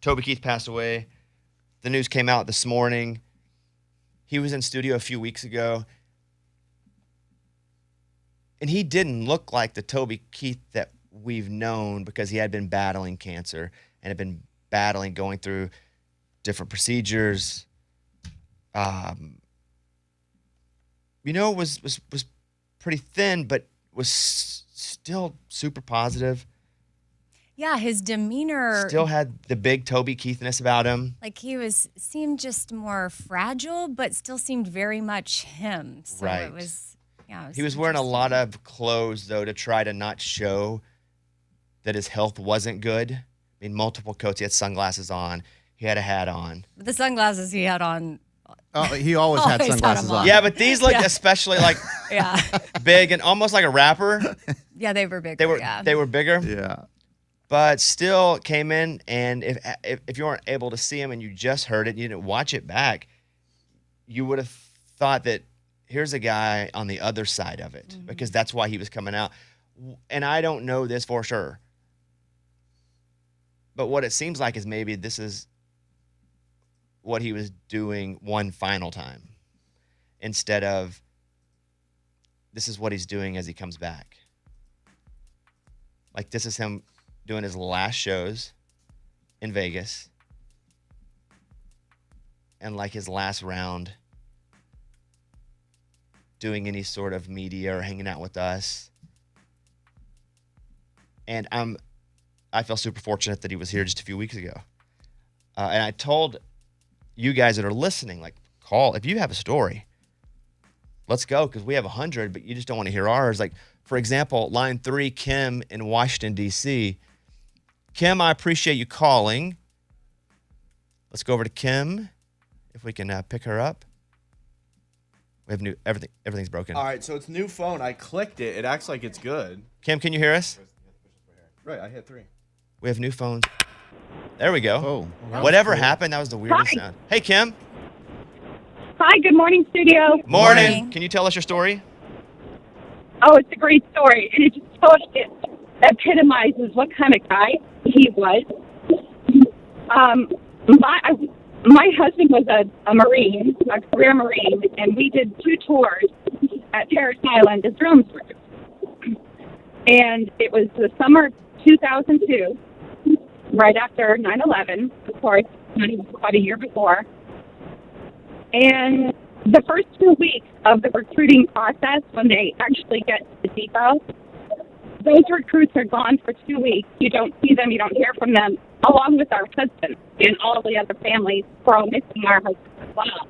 Toby Keith passed away. The news came out this morning. He was in studio a few weeks ago. And he didn't look like the Toby Keith that we've known because he had been battling cancer and had been going through different procedures. Was pretty thin, but was still super positive. Yeah, his demeanor still had the big Toby Keithness about him. Like seemed just more fragile, but still seemed very much him. So right. It was he was wearing a lot of clothes though to try to not show that his health wasn't good. I mean, multiple coats. He had sunglasses on. He had a hat on. But the sunglasses he had on. Oh, he always had sunglasses on. Yeah, but these looked especially like big and almost like a rapper. Yeah, they were bigger. They were bigger. Yeah. But still came in, and if you weren't able to see him and you just heard it, you didn't watch it back, you would have thought that here's a guy on the other side of it, because that's why he was coming out. And I don't know this for sure. But what it seems like is maybe this is what he was doing one final time instead of this is what he's doing as he comes back. Like this is him doing his last shows in Vegas and like his last round doing any sort of media or hanging out with us. And I feel super fortunate that he was here just a few weeks ago. And I told you guys that are listening, like, call. If you have a story, let's go, because we have 100, but you just don't want to hear ours. Like, for example, line 3, Kim in Washington, D.C. Kim, I appreciate you calling. Let's go over to Kim, if we can pick her up. We have everything's broken. All right, so it's new phone. I clicked it. It acts like it's good. Kim, can you hear us? Right, I hit 3. We have new phones. There we go. Oh, whatever happened, that was the weirdest Hi. sound. Hey, Kim. Hi, good morning, studio. Morning. Can you tell us your story? Oh, it's a great story, and it just totally epitomizes what kind of guy he was. My husband was a Marine, a career Marine, and we did 2 tours at Parris Island as drill instructors. And it was the summer of 2002, right after 9/11, of course, not even quite a year before. And the first 2 weeks of the recruiting process, when they actually get to the depot, those recruits are gone for 2 weeks. You don't see them, you don't hear from them, along with our husbands and all the other families who are missing our husbands as well.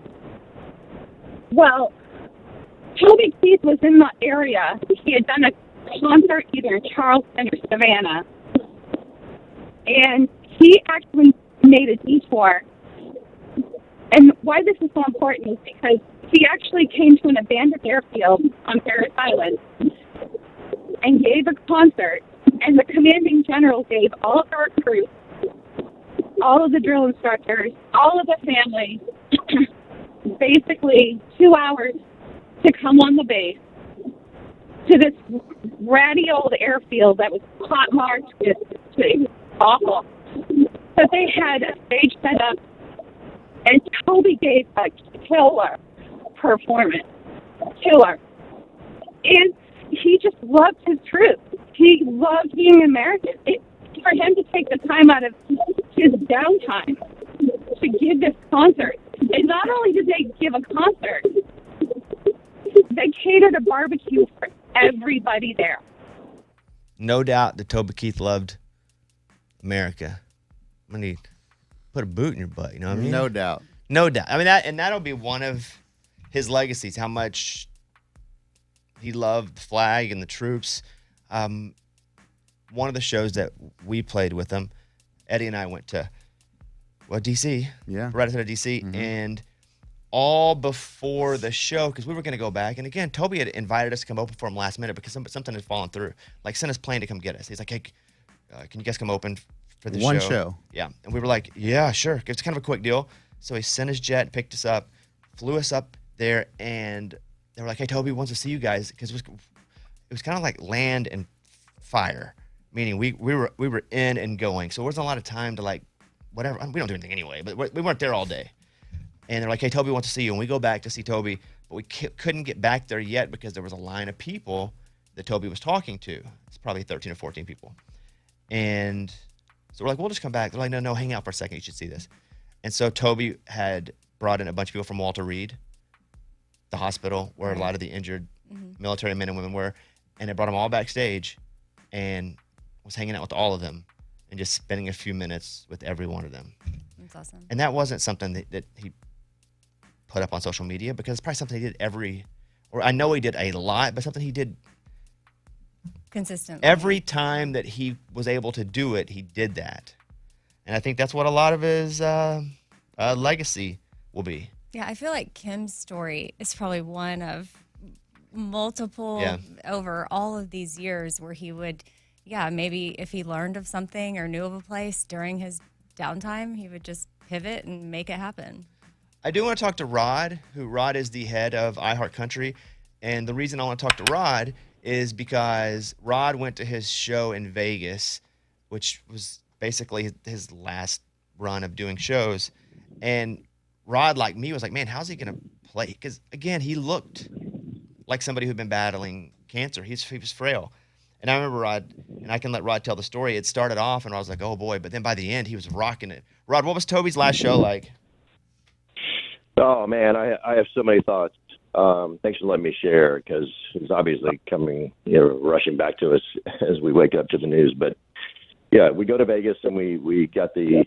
Well, Toby Keith was in the area. He had done a concert either in Charleston or Savannah. And he actually made a detour. And why this is so important is because he actually came to an abandoned airfield on Parris Island and gave a concert. And the commanding general gave all of the recruits, all of the drill instructors, all of the families, basically 2 hours to come on the base to this ratty old airfield that was pot-marked with awful. But they had a stage set up, and Toby gave a killer performance. Killer. And he just loved his truth. He loved being American. For him to take the time out of his downtime to give this concert. And not only did they give a concert, they catered a barbecue for everybody there. No doubt that Toby Keith loved America. I'm going to put a boot in your butt, you know what I mean? No doubt. No doubt. I mean, that'll be one of his legacies, how much he loved the flag and the troops. One of the shows that we played with him, Eddie and I went to, D.C. Yeah. Right outside of D.C. And all before the show, because we were going to go back. And again, Toby had invited us to come open for him last minute because something had fallen through. Like, sent his plane to come get us. He's like, hey, can you guys come open for the show? One show. Yeah. And we were like, yeah, sure. It's kind of a quick deal. So he sent his jet, picked us up, flew us up there, and they were like, hey, Toby wants to see you guys. Because it was kind of like land and fire, meaning we were in and going. So there wasn't a lot of time to, like, whatever. We don't do anything anyway, but we weren't there all day. And they're like, hey, Toby wants to see you. And we go back to see Toby, but we couldn't get back there yet because there was a line of people that Toby was talking to. It's probably 13 or 14 people. And so we're like, we'll just come back. They're like, no, hang out for a second. You should see this. And so Toby had brought in a bunch of people from Walter Reed, the hospital where a lot of the injured military men and women were. And they brought them all backstage and was hanging out with all of them and just spending a few minutes with every one of them. That's awesome. And that wasn't something that he put up on social media because it's probably something he did or I know he did a lot, but something he did consistently. Every time that he was able to do it, he did that. And I think that's what a lot of his legacy will be. Yeah, I feel like Kim's story is probably one of multiple over all of these years where he would, maybe if he learned of something or knew of a place during his downtime, he would just pivot and make it happen. I do want to talk to Rod, Rod is the head of iHeartCountry. And the reason I want to talk to Rod is because Rod went to his show in Vegas, which was basically his last run of doing shows. And Rod, like me, was like, man, how's he going to play? Because, again, he looked like somebody who'd been battling cancer. He was frail. And I remember Rod, and I can let Rod tell the story. It started off, and I was like, oh, boy. But then by the end, he was rocking it. Rod, what was Toby's last show like? Oh, man, I have so many thoughts. Thanks for letting me share because it's obviously coming, rushing back to us as we wake up to the news. But, yeah, we go to Vegas, and we got the,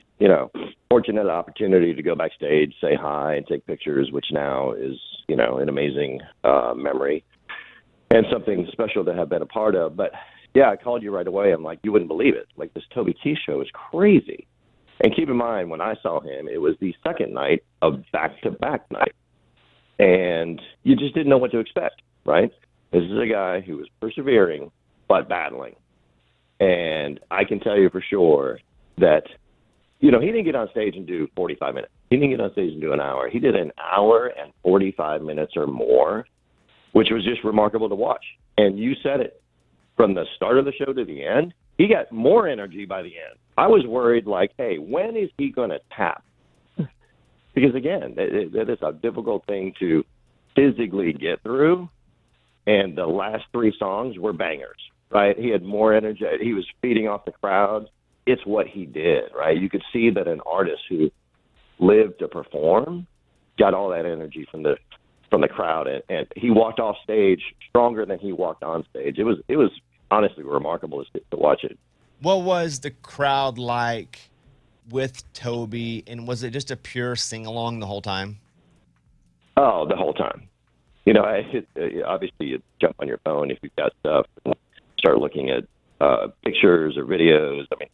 fortunate opportunity to go backstage, say hi, and take pictures, which now is, an amazing memory and something special to have been a part of. But, yeah, I called you right away. I'm like, you wouldn't believe it. Like, this Toby Keith show is crazy. And keep in mind, when I saw him, it was the second night of back-to-back night. And you just didn't know what to expect, right? This is a guy who was persevering but battling. And I can tell you for sure that, he didn't get on stage and do 45 minutes. He didn't get on stage and do an hour. He did an hour and 45 minutes or more, which was just remarkable to watch. And you said it. From the start of the show to the end, he got more energy by the end. I was worried, like, hey, when is he going to tap? Because, again, that is a difficult thing to physically get through. And the last three songs were bangers, right? He had more energy. He was feeding off the crowd. It's what he did, right? You could see that an artist who lived to perform got all that energy from the crowd. And he walked off stage stronger than he walked on stage. It was honestly remarkable to watch it. What was the crowd like with Toby, and was it just a pure sing-along the whole time? Oh, the whole time. Obviously you jump on your phone if you've got stuff and start looking at pictures or videos. I mean,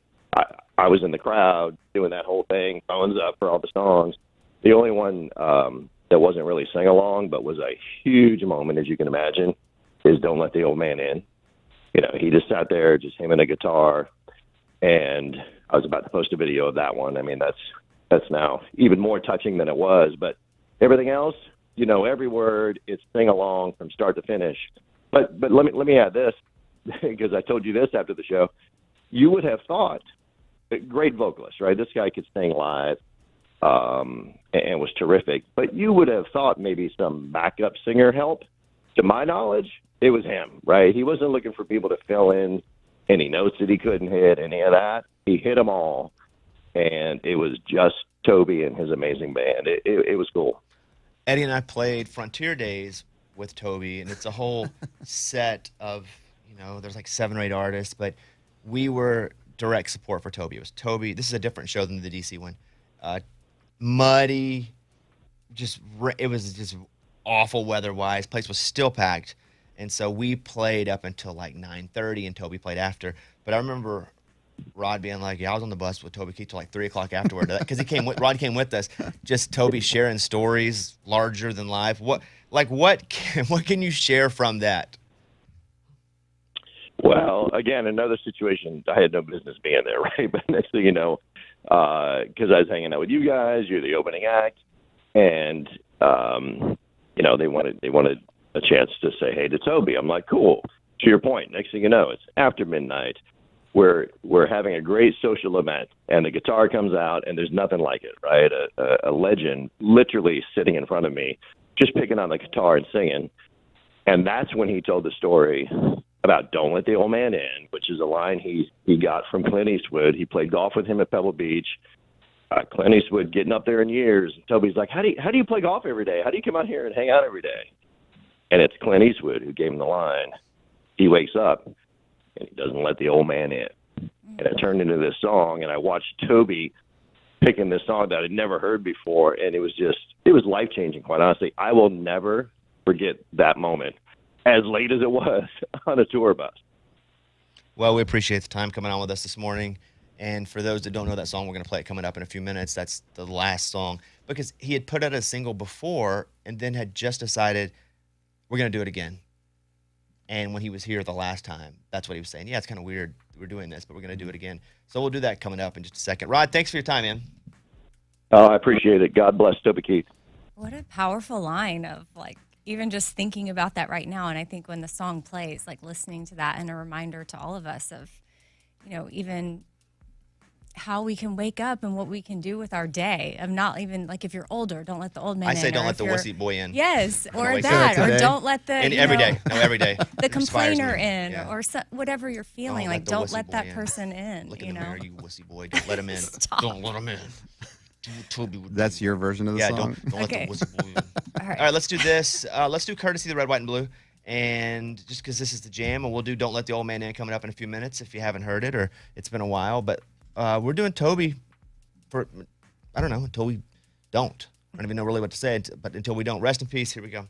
I was in the crowd doing that whole thing, phones up for all the songs. The only one that wasn't really sing-along but was a huge moment, as you can imagine, is Don't Let the Old Man In. He just sat there, just him and a guitar, and I was about to post a video of that one. I mean, that's now even more touching than it was. But everything else, every word, it's sing along from start to finish. But let me add this, because I told you this after the show. You would have thought, great vocalist, right? This guy could sing live and was terrific. But you would have thought maybe some backup singer help. To my knowledge, it was him, right? He wasn't looking for people to fill in any notes that he couldn't hit, any of that. He hit them all, and it was just Toby and his amazing band. It was cool. Eddie and I played Frontier Days with Toby, and it's a whole set of, there's like 7 or 8 artists, but we were direct support for Toby. It was Toby. This is a different show than the DC one. Muddy, it was just awful weather-wise. Place was still packed. And so we played up until like 9:30, and Toby played after. But I remember Rod being like, I was on the bus with Toby Keith till like 3 o'clock afterward. Because Rod came with us. Just Toby sharing stories larger than life. What can you share from that? Well, again, another situation, I had no business being there, right? But next thing you know, because I was hanging out with you guys, you're the opening act, and they wanted a chance to say hey to Toby. I'm like, cool. To your point, next thing you know, it's after midnight. we're having a great social event, and the guitar comes out, and there's nothing like it, right? A legend literally sitting in front of me, just picking on the guitar and singing. And that's when he told the story about "Don't Let the Old Man In," which is a line he got from Clint Eastwood. He played golf with him at Pebble Beach. Clint Eastwood getting up there in years. And Toby's like, how do you play golf every day? How do you come out here and hang out every day? And it's Clint Eastwood who gave him the line. He wakes up, and he doesn't let the old man in. And it turned into this song, and I watched Toby picking this song that I'd never heard before, and it was life-changing, quite honestly. I will never forget that moment, as late as it was on a tour bus. Well, we appreciate the time coming on with us this morning. And for those that don't know that song, we're going to play it coming up in a few minutes. That's the last song. Because he had put out a single before and then had just decided, we're going to do it again. And when he was here the last time, that's what he was saying. Yeah, it's kind of weird we're doing this, but we're going to do it again. So we'll do that coming up in just a second. Rod, thanks for your time, man. Oh, I appreciate it. God bless Toby Keith. What a powerful line of, like, even just thinking about that right now. And I think when the song plays, like, listening to that and a reminder to all of us of, even how we can wake up and what we can do with our day, of not even, like, if you're older, don't let the old man in. I say don't let the wussy boy in. Yes, or that, or don't let the every day. No, every day. The complainer in, or whatever you're feeling. Like, don't let that person in. Look in the mirror, you wussy boy. Don't let him in. Don't let him in. That's your version of the song? Don't let the wussy boy in. All right, let's do this. Let's do Courtesy the Red, White, and Blue. And just because this is the jam, and we'll do Don't Let the Old Man In coming up in a few minutes if you haven't heard it or it's been a while. But we're doing Toby for, I don't know, until we don't. I don't even know really what to say, but until we don't. Rest in peace. Here we go.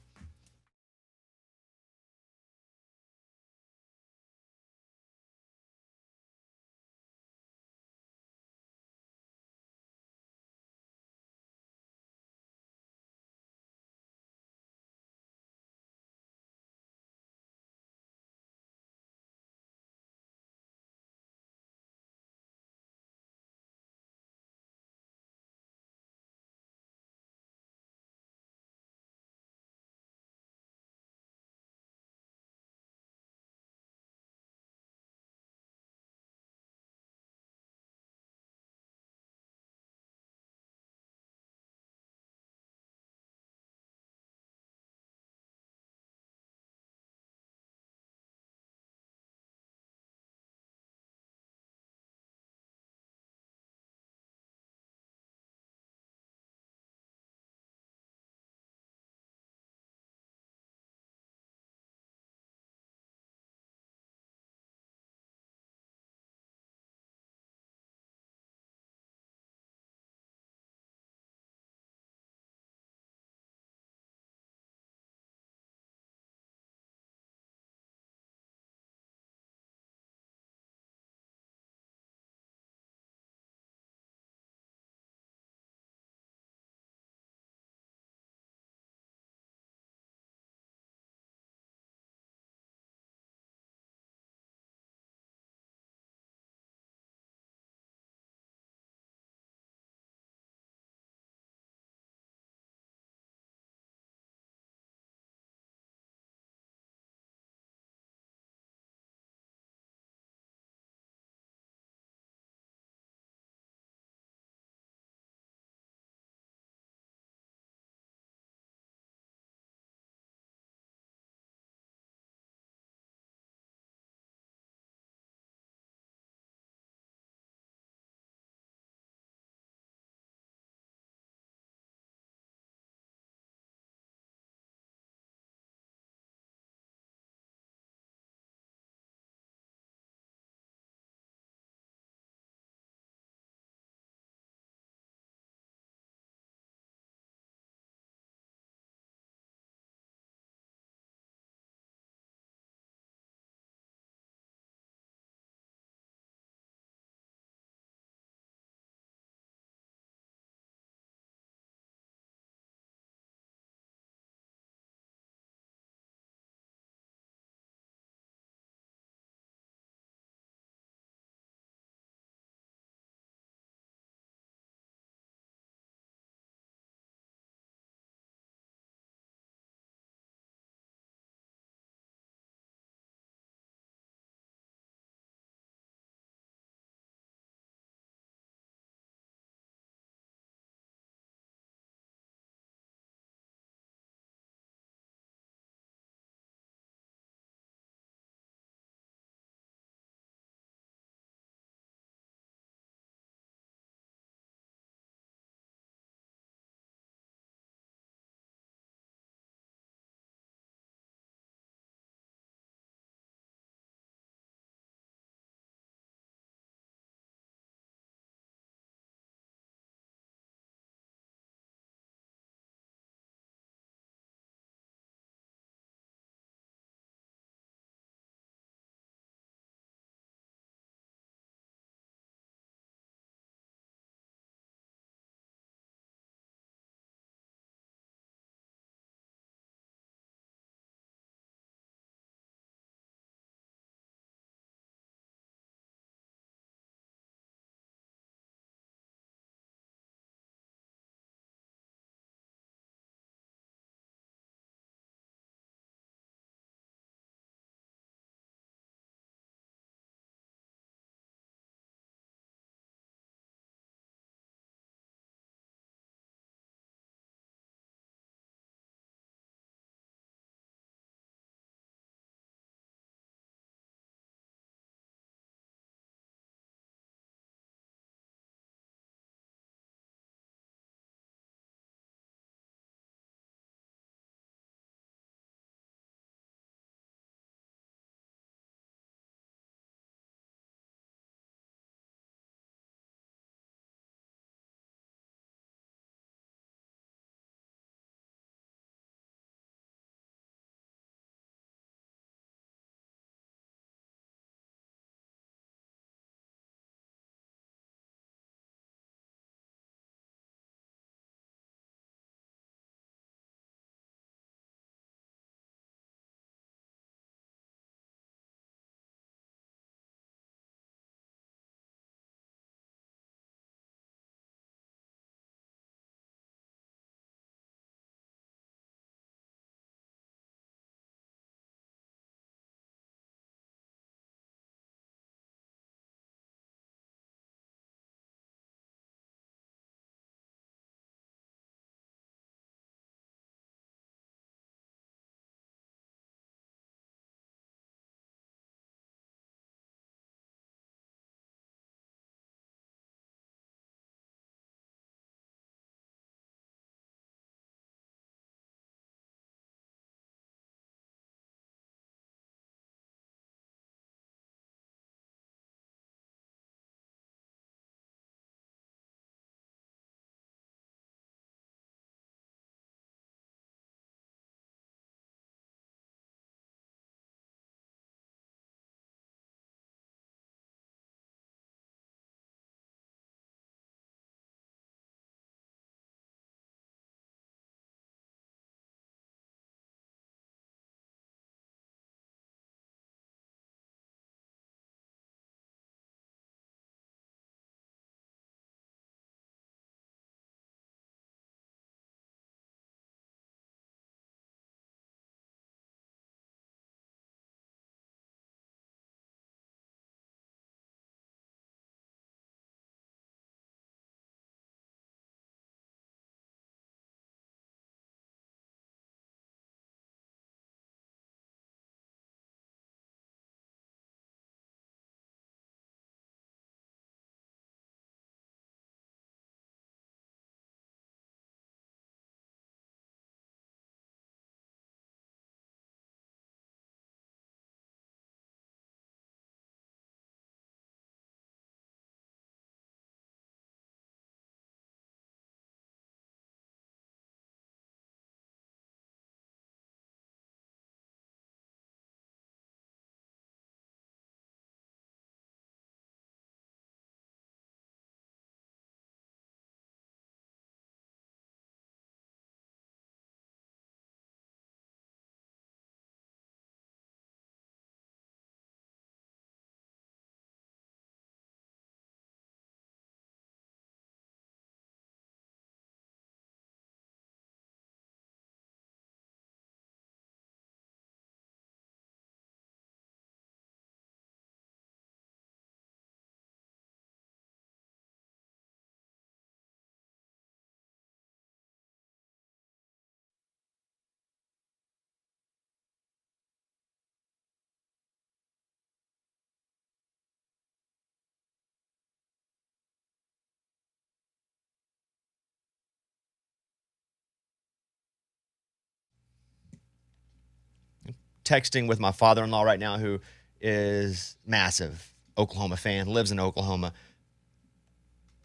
texting with my father-in-law right now, who is massive Oklahoma fan, lives in Oklahoma.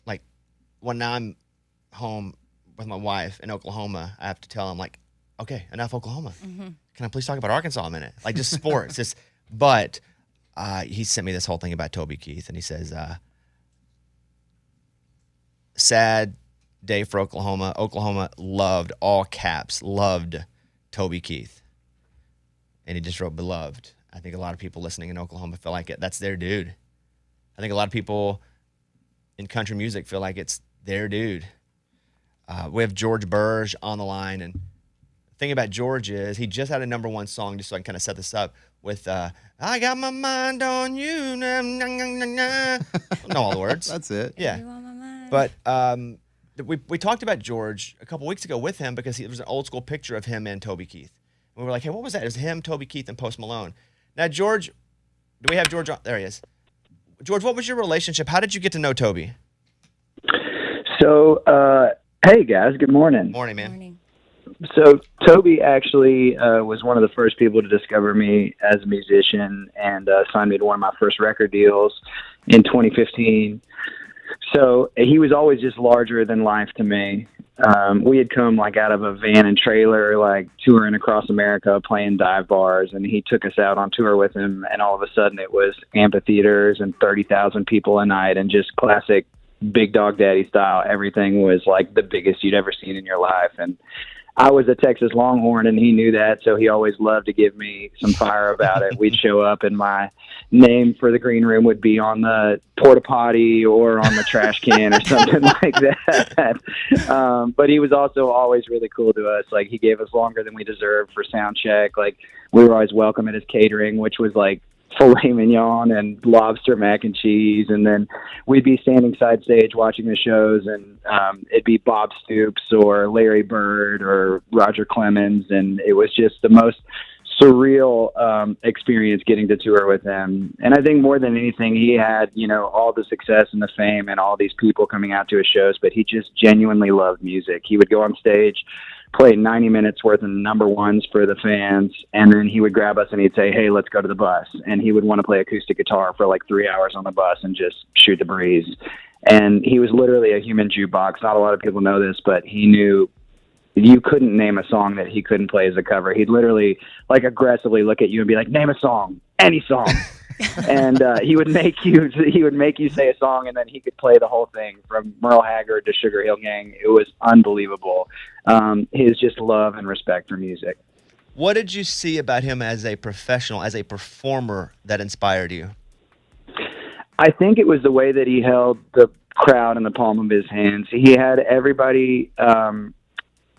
Like, when I'm home with my wife in Oklahoma, I have to tell him, like, okay, enough Oklahoma. Mm-hmm. Can I please talk about Arkansas a minute? Like, just sports. But he sent me this whole thing about Toby Keith, and he says, sad day for Oklahoma. Oklahoma loved, all caps, loved Toby Keith. And he just wrote beloved. I think a lot of people listening in Oklahoma feel like that's their dude. I think a lot of people in country music feel like it's their dude. We have George Birge on the line, and the thing about George is he just had a number one song, just so I can kind of set this up, with I got my mind on you. Nah, nah, nah, nah, nah. Know all the words. That's it. Yeah. You on my mind. But we talked about George a couple weeks ago with him because there was an old school picture of him and Toby Keith. And we were like, hey, what was that? It was him, Toby Keith, and Post Malone. Now, George, do we have George on? There he is. George, what was your relationship? How did you get to know Toby? So, hey, guys. Good morning. Morning, man. Morning. So, Toby actually was one of the first people to discover me as a musician and signed me to one of my first record deals in 2015. So, he was always just larger than life to me. We had come like out of a van and trailer, like touring across America, playing dive bars, and he took us out on tour with him, and all of a sudden it was amphitheaters and 30,000 people a night and just classic Big Dog Daddy style. Everything was like the biggest you'd ever seen in your life. And I was a Texas Longhorn, and he knew that, so he always loved to give me some fire about it. We'd show up, and my name for the green room would be on the porta potty or on the trash can or something like that. But he was also always really cool to us. Like, he gave us longer than we deserved for sound check. Like, we were always welcome at his catering, which was like filet mignon and lobster mac and cheese, and then we'd be standing side stage watching the shows, and it'd be Bob Stoops or Larry Bird or Roger Clemens, and it was just the most surreal experience getting to tour with him. And I think more than anything, he had, you know, all the success and the fame and all these people coming out to his shows, but he just genuinely loved music. He would go on stage, play 90 minutes worth of number ones for the fans, and then he would grab us and he'd say, hey, let's go to the bus. And he would want to play acoustic guitar for like 3 hours on the bus and just shoot the breeze. And he was literally a human jukebox. Not a lot of people know this, but he knew you couldn't name a song that he couldn't play as a cover. He'd literally like aggressively look at you and be like, name a song, any song. And he would make you say a song, and then he could play the whole thing from Merle Haggard to Sugar Hill Gang. It was unbelievable. His just love and respect for music. What did you see about him as a professional, as a performer, that inspired you? I think it was the way that he held the crowd in the palm of his hands. He had everybody.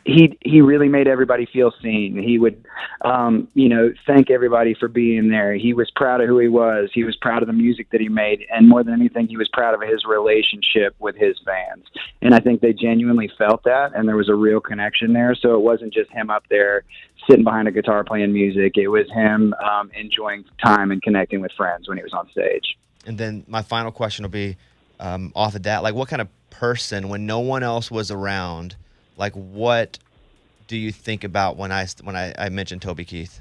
He really made everybody feel seen. He would, thank everybody for being there. He was proud of who he was. He was proud of the music that he made. And more than anything, he was proud of his relationship with his fans. And I think they genuinely felt that, and there was a real connection there. So it wasn't just him up there sitting behind a guitar playing music. It was him enjoying time and connecting with friends when he was on stage. And then my final question will be off of that. Like, what kind of person, when no one else was around, like, what do you think about when I mentioned Toby Keith?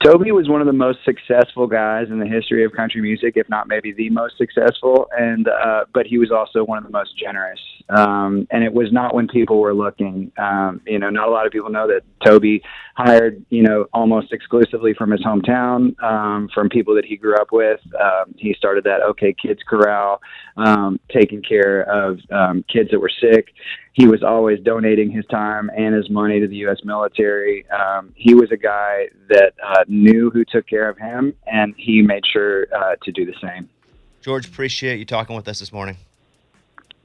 Toby was one of the most successful guys in the history of country music, if not maybe the most successful, and but he was also one of the most generous. And it was not when people were looking. Not a lot of people know that Toby hired, almost exclusively from his hometown, from people that he grew up with. He started that OK Kids Corral, taking care of kids that were sick. He was always donating his time and his money to the U.S. military. He was a guy that knew who took care of him, and he made sure to do the same. George, appreciate you talking with us this morning.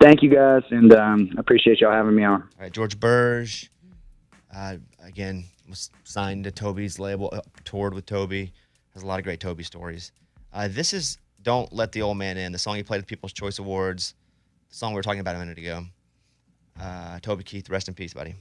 Thank you, guys, and appreciate y'all having me on. All right, George Birge, again, was signed to Toby's label, toured with Toby, has a lot of great Toby stories. This is Don't Let the Old Man In, the song he played at the People's Choice Awards, the song we were talking about a minute ago. Toby Keith, rest in peace, buddy.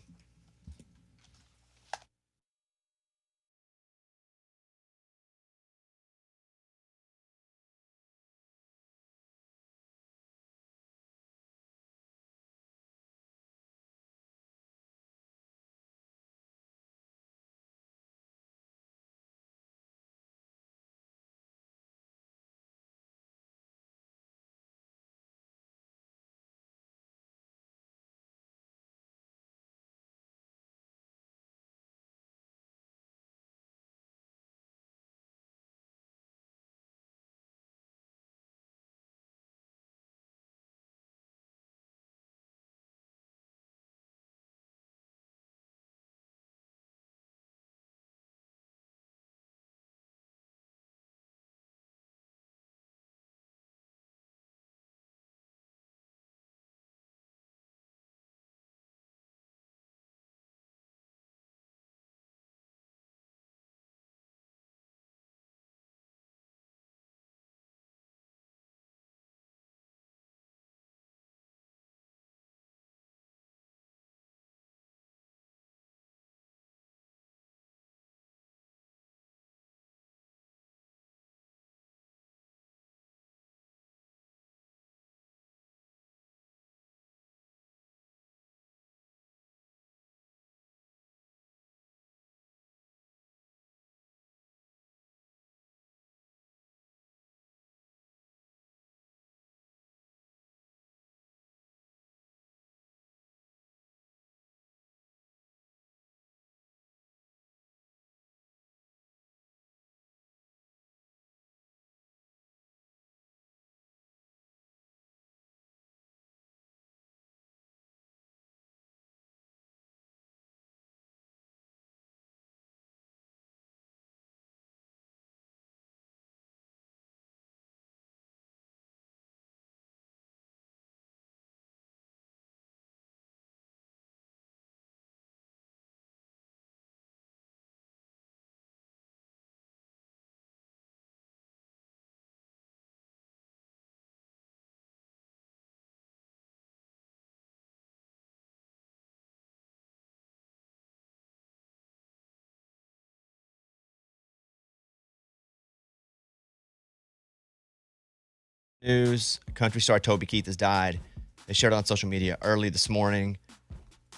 news. Country star Toby Keith has died. They shared it on social media early this morning.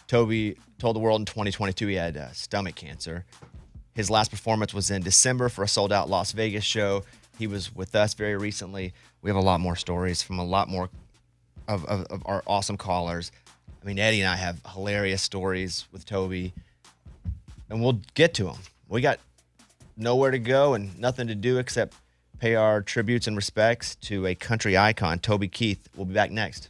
Toby told the world in 2022 he had stomach cancer. His last performance was in December for a sold-out Las Vegas show. He was with us very recently. We have a lot more stories from a lot more of our awesome callers. I mean, Eddie and I have hilarious stories with Toby, and we'll get to them. We got nowhere to go and nothing to do except pay our tributes and respects to a country icon, Toby Keith. We'll be back next.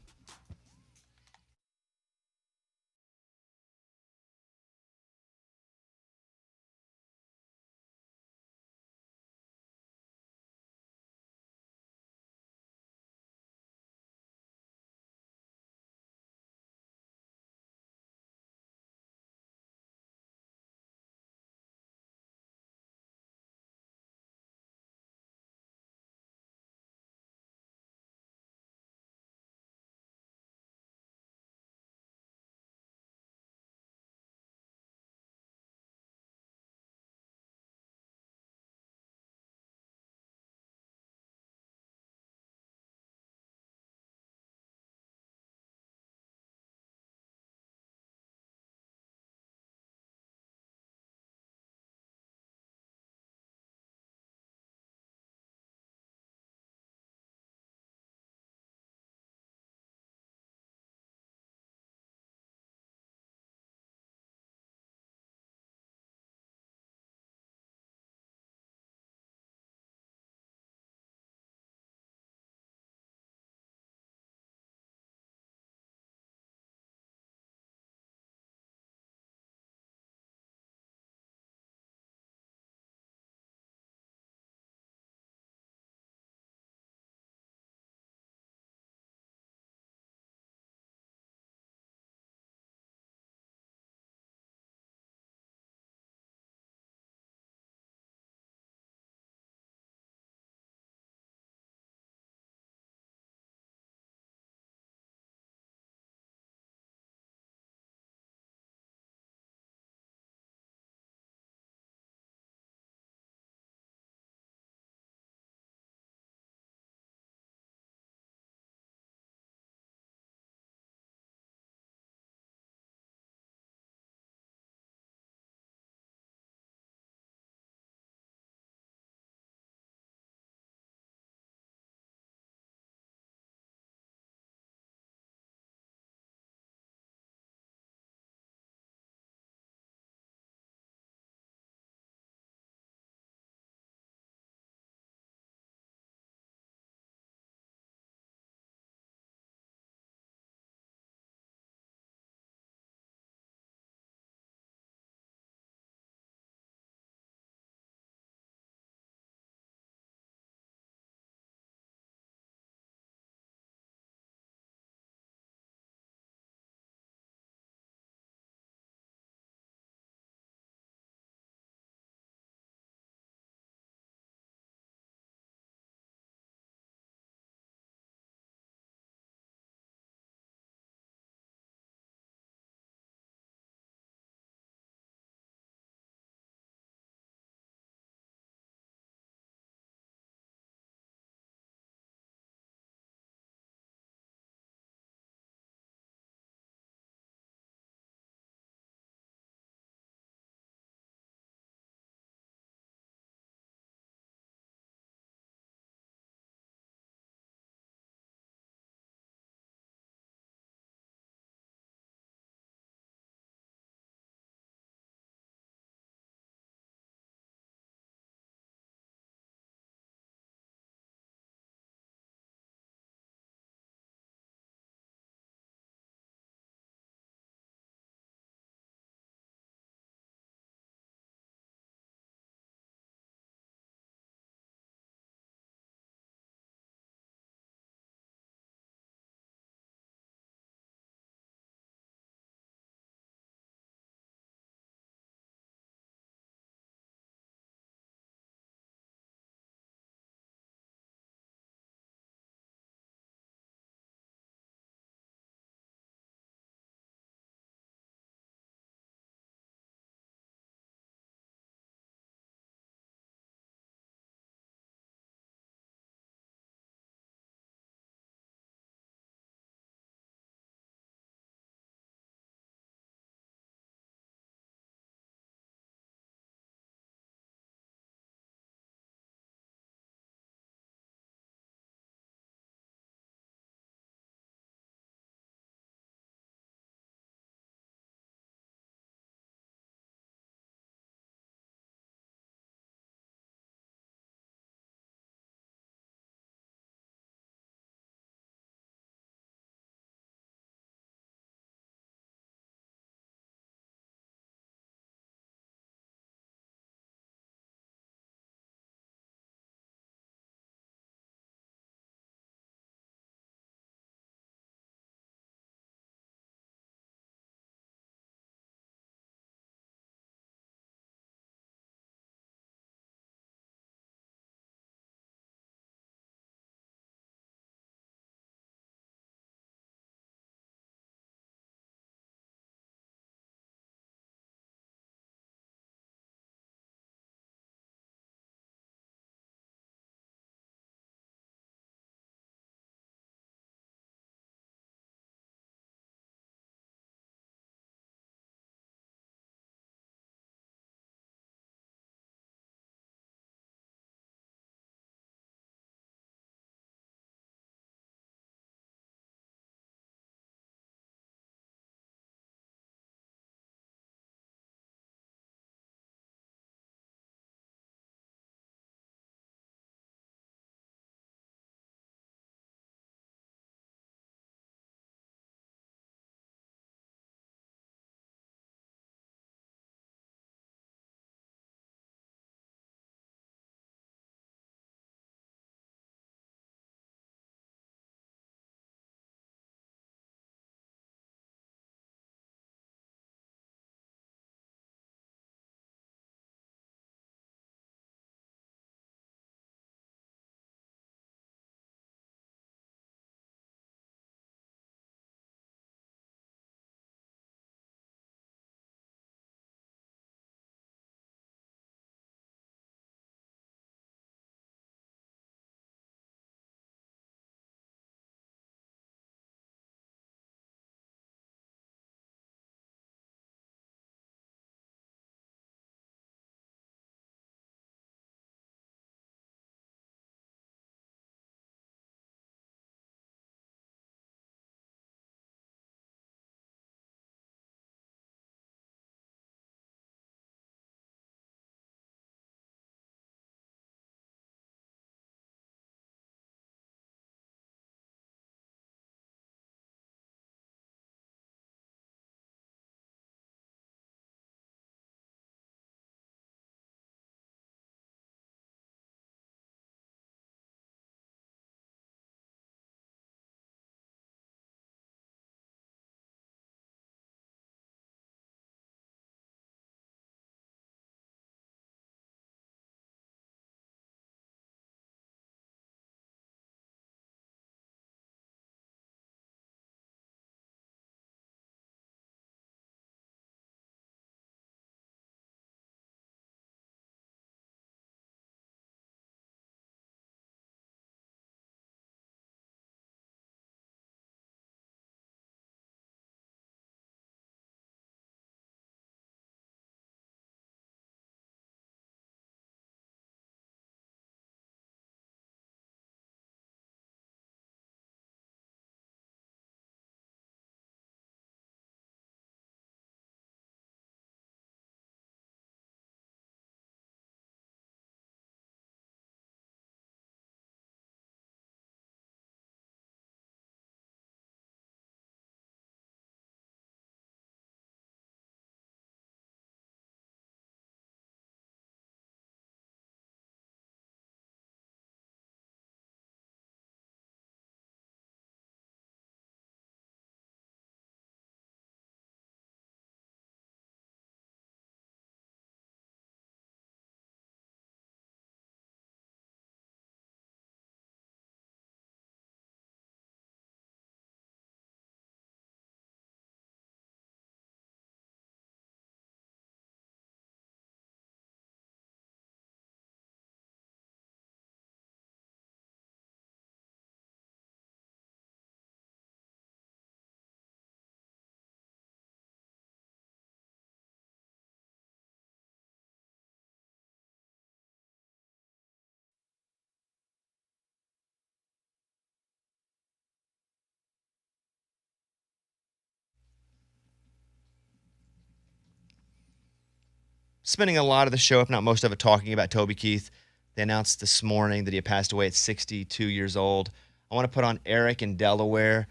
spending a lot of the show, if not most of it, talking about Toby Keith. They announced this morning that he had passed away at 62 years old. I want to put on Eric in Delaware.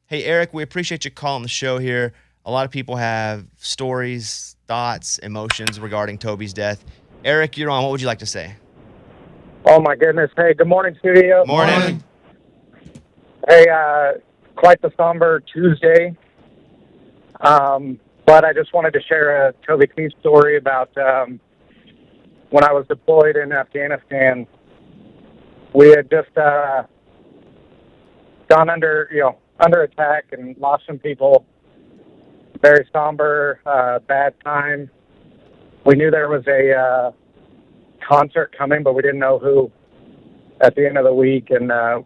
Hey, Eric, we appreciate you calling the show here. A lot of people have stories, thoughts, emotions regarding Toby's death. Eric, you're on. What would you like to say? Oh, my goodness. Hey, good morning, studio. Morning. Hey, quite the somber Tuesday. But I just wanted to share a Toby Keith story about when I was deployed in Afghanistan. We had just gone under attack and lost some people. Very somber, bad time. We knew there was a concert coming, but we didn't know who at the end of the week. And, I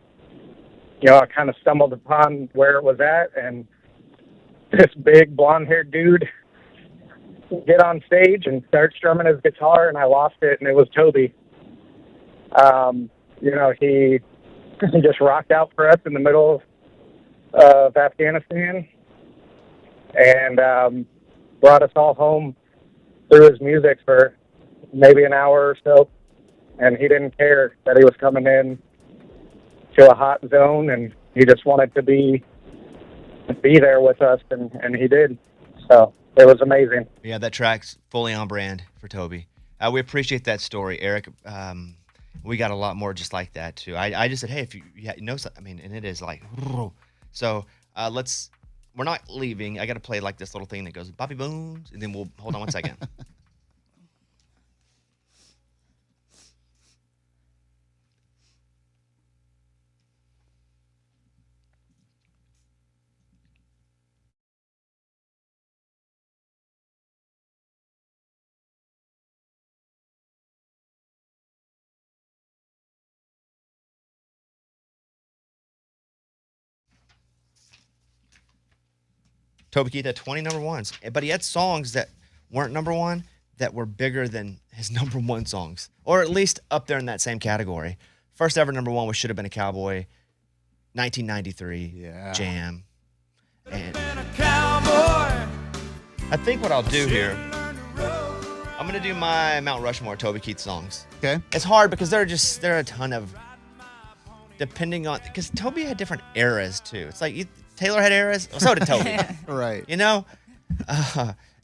kind of stumbled upon where it was at, and this big blonde-haired dude get on stage and start strumming his guitar, and I lost it, and it was Toby. He just rocked out for us in the middle of Afghanistan and brought us all home through his music for maybe an hour or so, and he didn't care that he was coming in to a hot zone, and he just wanted to be there with us, and he did. So it was amazing. Yeah, that track's fully on brand for Toby. We appreciate that story, Eric. We got a lot more just like that too. I just said, hey, if you know something, and it is like, so we're not leaving. I got to play like this little thing that goes, Bobby Bones, and then we'll, hold on one second. Toby Keith had 20 number ones, but he had songs that weren't number one that were bigger than his number one songs, or at least up there in that same category. First ever number one was Should Have Been a Cowboy, 1993, Jam. And I think what I'll do here, I'm going to do my Mount Rushmore Toby Keith songs. Okay. It's hard because there are a ton of, depending on, because Toby had different eras too. It's like Taylor had eras, so did Toby. Right.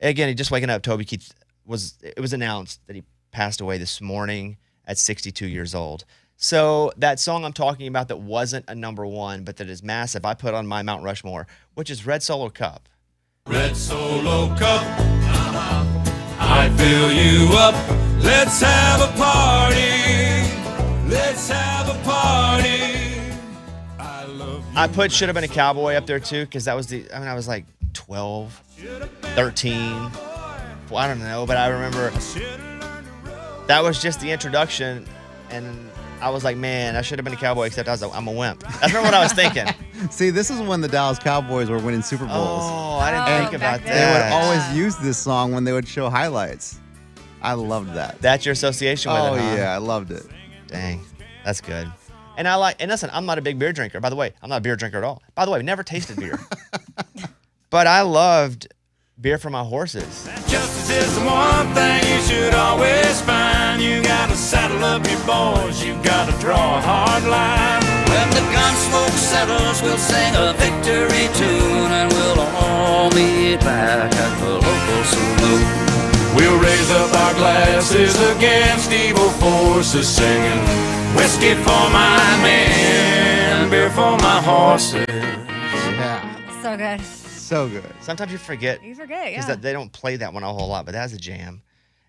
Again, just waking up, Toby Keith it was announced that he passed away this morning at 62 years old. So that song I'm talking about that wasn't a number one, but that is massive, I put on my Mount Rushmore, which is Red Solo Cup. Red Solo Cup, I fill you up. Let's have a party. Let's have a party. I put Should Have Been a Cowboy up there too, because that was I was like 12, 13. I don't know, but I remember that was just the introduction, and I was like, man, I should have been a Cowboy, except I'm a wimp. That's not what I was thinking. See, this is when the Dallas Cowboys were winning Super Bowls. Oh, I didn't think about that. They would always use this song when they would show highlights. I loved that. That's your association with it, huh? Oh, yeah, I loved it. Dang, that's good. And listen, I'm not a big beer drinker. By the way, I'm not a beer drinker at all. By the way, I've never tasted beer. But I loved beer for my horses. Justice is the one thing you should always find. You gotta saddle up your boys, you gotta draw a hard line. When the gun smoke settles, we'll sing a victory tune, and we'll all meet back at the local saloon. We'll raise up our glasses against evil forces, singing whiskey for my men, beer for my horses. Yeah. So good. So good. Sometimes you forget. You forget, yeah. Because they don't play that one a whole lot, but that's a jam.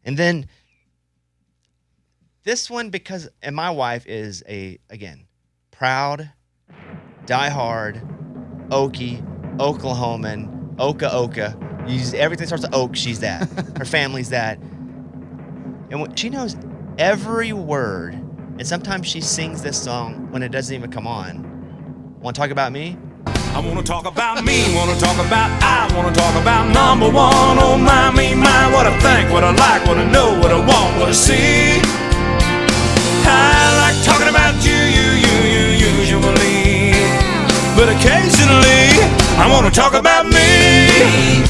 And then this one, and my wife is again, proud, diehard, Okie, Oklahoman, Oka. Everything starts with Oak, she's that. Her family's that. And she knows every word. And sometimes she sings this song when it doesn't even come on. Want to talk about me? I want to talk about me, want to talk about I want to talk about number one. Oh my, me, my, what I think, what I like, what I know, what I want, what I see. I like talking about you usually, but occasionally I want to talk about me.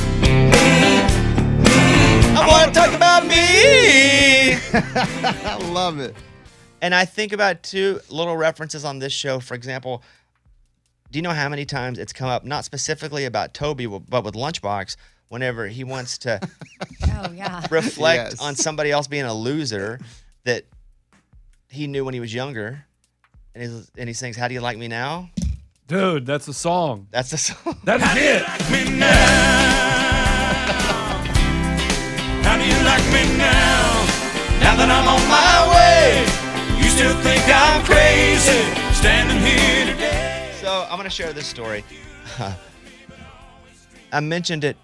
I want to talk about me. I love it. And I think about two little references on this show. For example, do you know how many times it's come up, not specifically about Toby, but with Lunchbox, whenever he wants to reflect on somebody else being a loser that he knew when he was younger. And he sings, "How do you like me now?" Dude, that's a song. That's a song. That's it. Like me now? How do you like me now? Now that I'm on my way, you still think I'm crazy standing here today. So I'm going to share this story. I mentioned it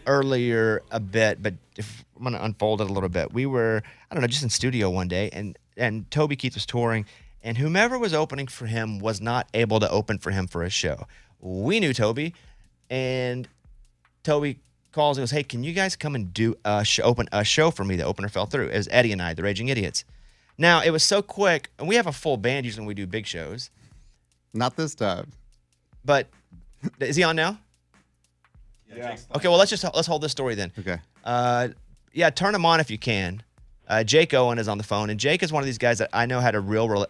earlier a bit, but if I'm going to unfold it a little bit. We were, I don't know, just in studio one day, and Toby Keith was touring, and whomever was opening for him was not able to open for him for a show. We knew Toby, and Toby calls and goes, "Hey, can you guys come and do open a show for me?" The opener fell through. It was Eddie and I, the Raging Idiots. Now, it was so quick, and we have a full band usually when we do big shows. Not this time. But is he on now? Yeah. Okay, well, let's hold this story then. Okay. Yeah, turn him on if you can. Jake Owen is on the phone, and Jake is one of these guys that I know had a real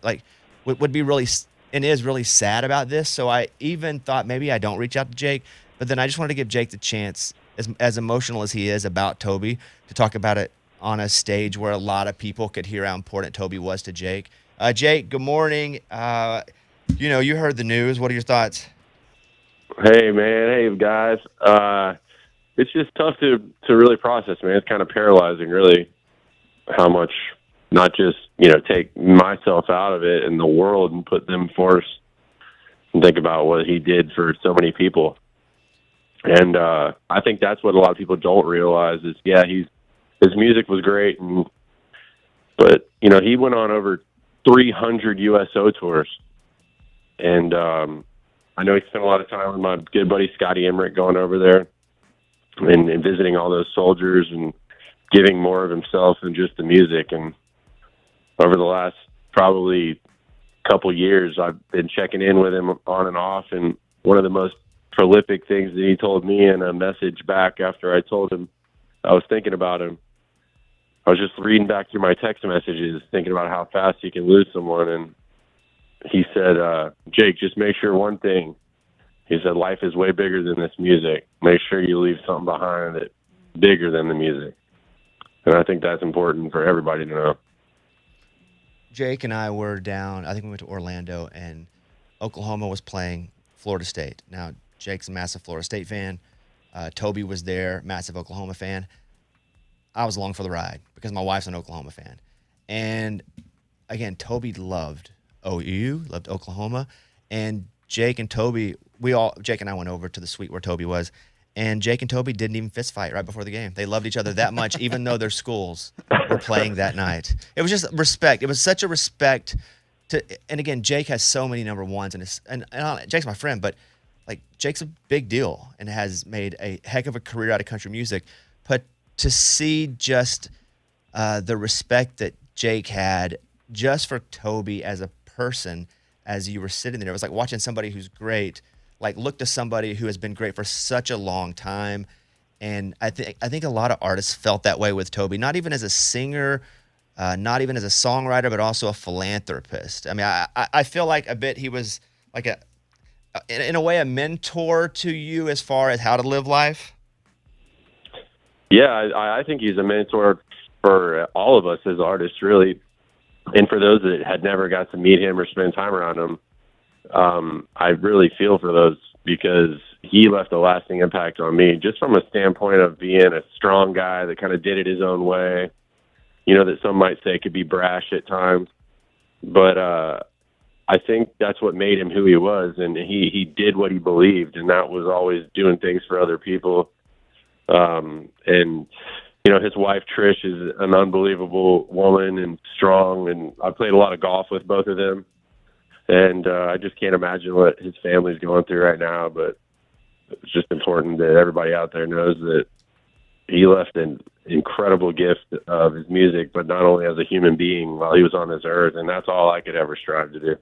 would be really and is really sad about this. So I even thought maybe I don't reach out to Jake, but then I just wanted to give Jake the chance, as emotional as he is about Toby, to talk about it on a stage where a lot of people could hear how important Toby was to Jake. Jake, good morning. You heard the news. What are your thoughts? Hey, man. Hey, guys. It's just tough to really process, man. It's kind of paralyzing, really, how much not just, take myself out of it and the world and put them first and think about what he did for so many people. And I think that's what a lot of people don't realize is, his music was great, but he went on over 300 USO tours. And I know he spent a lot of time with my good buddy Scotty Emmerich going over there and visiting all those soldiers and giving more of himself than just the music. And over the last probably couple years, I've been checking in with him on and off. And one of the most prolific things that he told me in a message back after I told him I was thinking about him, I was just reading back through my text messages, thinking about how fast you can lose someone. And he said, "Jake, just make sure one thing." He said, "Life is way bigger than this music. Make sure you leave something behind that bigger than the music." And I think that's important for everybody to know. Jake and I were down, I think we went to Orlando, and Oklahoma was playing Florida State. Now, Jake's a massive Florida State fan. Toby was there, massive Oklahoma fan. I was along for the ride because my wife's an Oklahoma fan. And, again, Toby loved OU, loved Oklahoma. And Jake and Toby, Jake and I went over to the suite where Toby was, and Jake and Toby didn't even fist fight right before the game. They loved each other that much, even though their schools were playing that night. It was just respect. It was such a respect and again, Jake has so many number ones, and Jake's my friend, but Jake's a big deal and has made a heck of a career out of country music. But to see just the respect that Jake had just for Toby as a person, as you were sitting there, it was like watching somebody who's great, look to somebody who has been great for such a long time. And I think a lot of artists felt that way with Toby, not even as a singer, not even as a songwriter, but also a philanthropist. I mean, I feel like a bit he was in a way, a mentor to you as far as how to live life. Yeah, I think he's a mentor for all of us as artists, really. And for those that had never got to meet him or spend time around him, I really feel for those because he left a lasting impact on me, just from a standpoint of being a strong guy that kind of did it his own way, that some might say could be brash at times. But I think that's what made him who he was, and he did what he believed, and that was always doing things for other people. And his wife Trish is an unbelievable woman and strong, and I played a lot of golf with both of them, and I just can't imagine what his family's going through right now. But it's just important that everybody out there knows that he left an incredible gift of his music, but not only as a human being while he was on this earth, and that's all I could ever strive to do.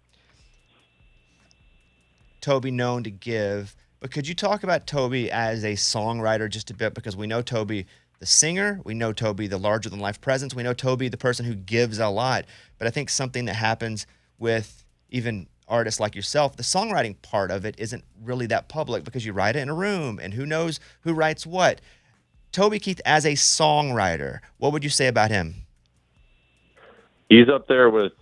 Toby known to give, but could you talk about Toby as a songwriter just a bit? Because we know Toby, the singer. We know Toby, the larger-than-life presence. We know Toby, the person who gives a lot. But I think something that happens with even artists like yourself, the songwriting part of it isn't really that public because you write it in a room, and who knows who writes what. Toby Keith, as a songwriter, what would you say about him? He's up there with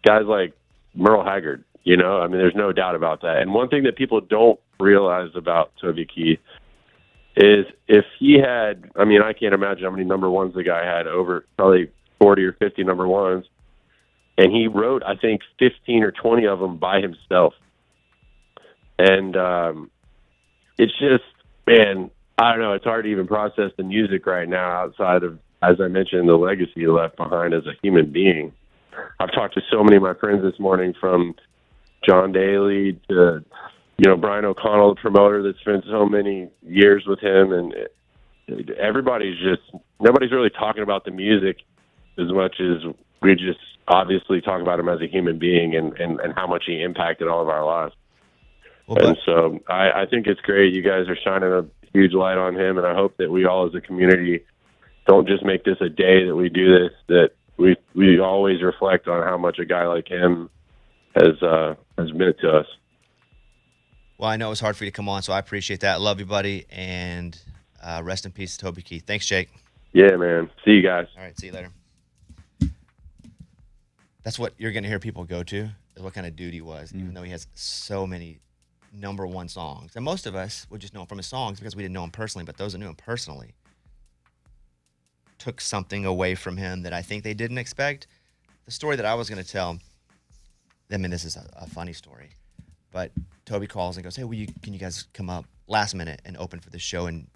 guys like Merle Haggard, you know? I mean, there's no doubt about that. And one thing that people don't realize about Toby Keith is if he had, I mean, I can't imagine how many number ones the guy had, over probably 40 or 50 number ones. And he wrote, I think, 15 or 20 of them by himself. And it's just, man, I don't know, it's hard to even process the music right now outside of, as I mentioned, the legacy he left behind as a human being. I've talked to so many of my friends this morning, from John Daly to, you know, Brian O'Connell, the promoter that spent so many years with him. And nobody's really talking about the music as much as we just obviously talk about him as a human being and how much he impacted all of our lives. Well, and so I think it's great. You guys are shining a huge light on him, and I hope that we all as a community don't just make this a day that we do this, that we always reflect on how much a guy like him has meant to us. Well, I know it was hard for you to come on, so I appreciate that. Love you, buddy, and rest in peace, Toby Keith. Thanks, Jake. Yeah, man. See you guys. All right, see you later. That's what you're going to hear people go to, is what kind of dude he was, even though he has so many number one songs. And most of us would just know him from his songs because we didn't know him personally, but those that knew him personally took something away from him that I think they didn't expect. The story that I was going to tell, I mean, this is a funny story, but Toby calls and goes, hey, can you guys come up last minute and open for this show in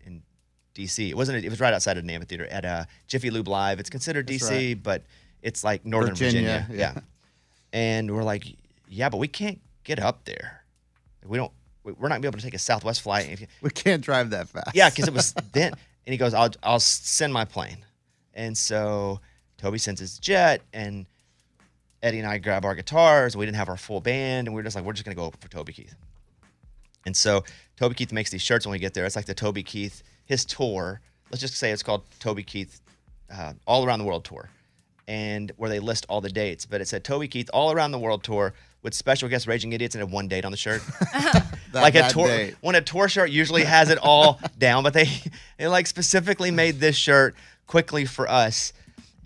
D.C.? It was right outside of an amphitheater at Jiffy Lube Live. It's considered D.C., but it's like Northern Virginia. Yeah. And we're like, yeah, but we can't get up there. We're not going to be able to take a Southwest flight. We can't drive that fast. Yeah, because it was then. And he goes, I'll send my plane. And so Toby sends his jet, and Eddie and I grab our guitars. We didn't have our full band, and we're just going to go open for Toby Keith. And so Toby Keith makes these shirts when we get there. It's like the Toby Keith, his tour. Let's just say it's called Toby Keith All Around the World Tour, and where they list all the dates. But it said Toby Keith All Around the World Tour with special guest Raging Idiots, and had one date on the shirt. Like a tour, when a tour shirt usually has it all down, but they like specifically made this shirt quickly for us.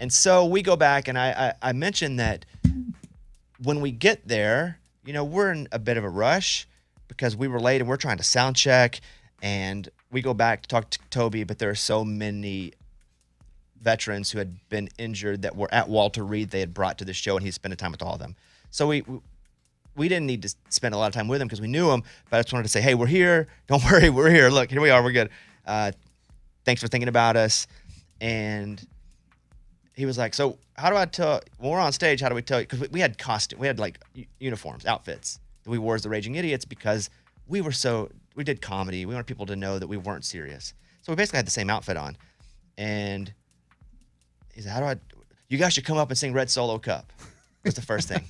And so we go back, and I mentioned that when we get there, you know, we're in a bit of a rush because we were late and we're trying to sound check, and we go back to talk to Toby, but there are so many veterans who had been injured that were at Walter Reed they had brought to the show, and he's spending time with all of them. So we didn't need to spend a lot of time with him because we knew him, but I just wanted to say, hey, we're here. Don't worry, we're here. Look, here we are. We're good. Thanks for thinking about us. And he was like, so how do I tell, when we're on stage, how do we tell you? Because we had costume. We had like uniforms, outfits that we wore as the Raging Idiots because we did comedy. We wanted people to know that we weren't serious. So we basically had the same outfit on. And he said, you guys should come up and sing Red Solo Cup. Was the first thing.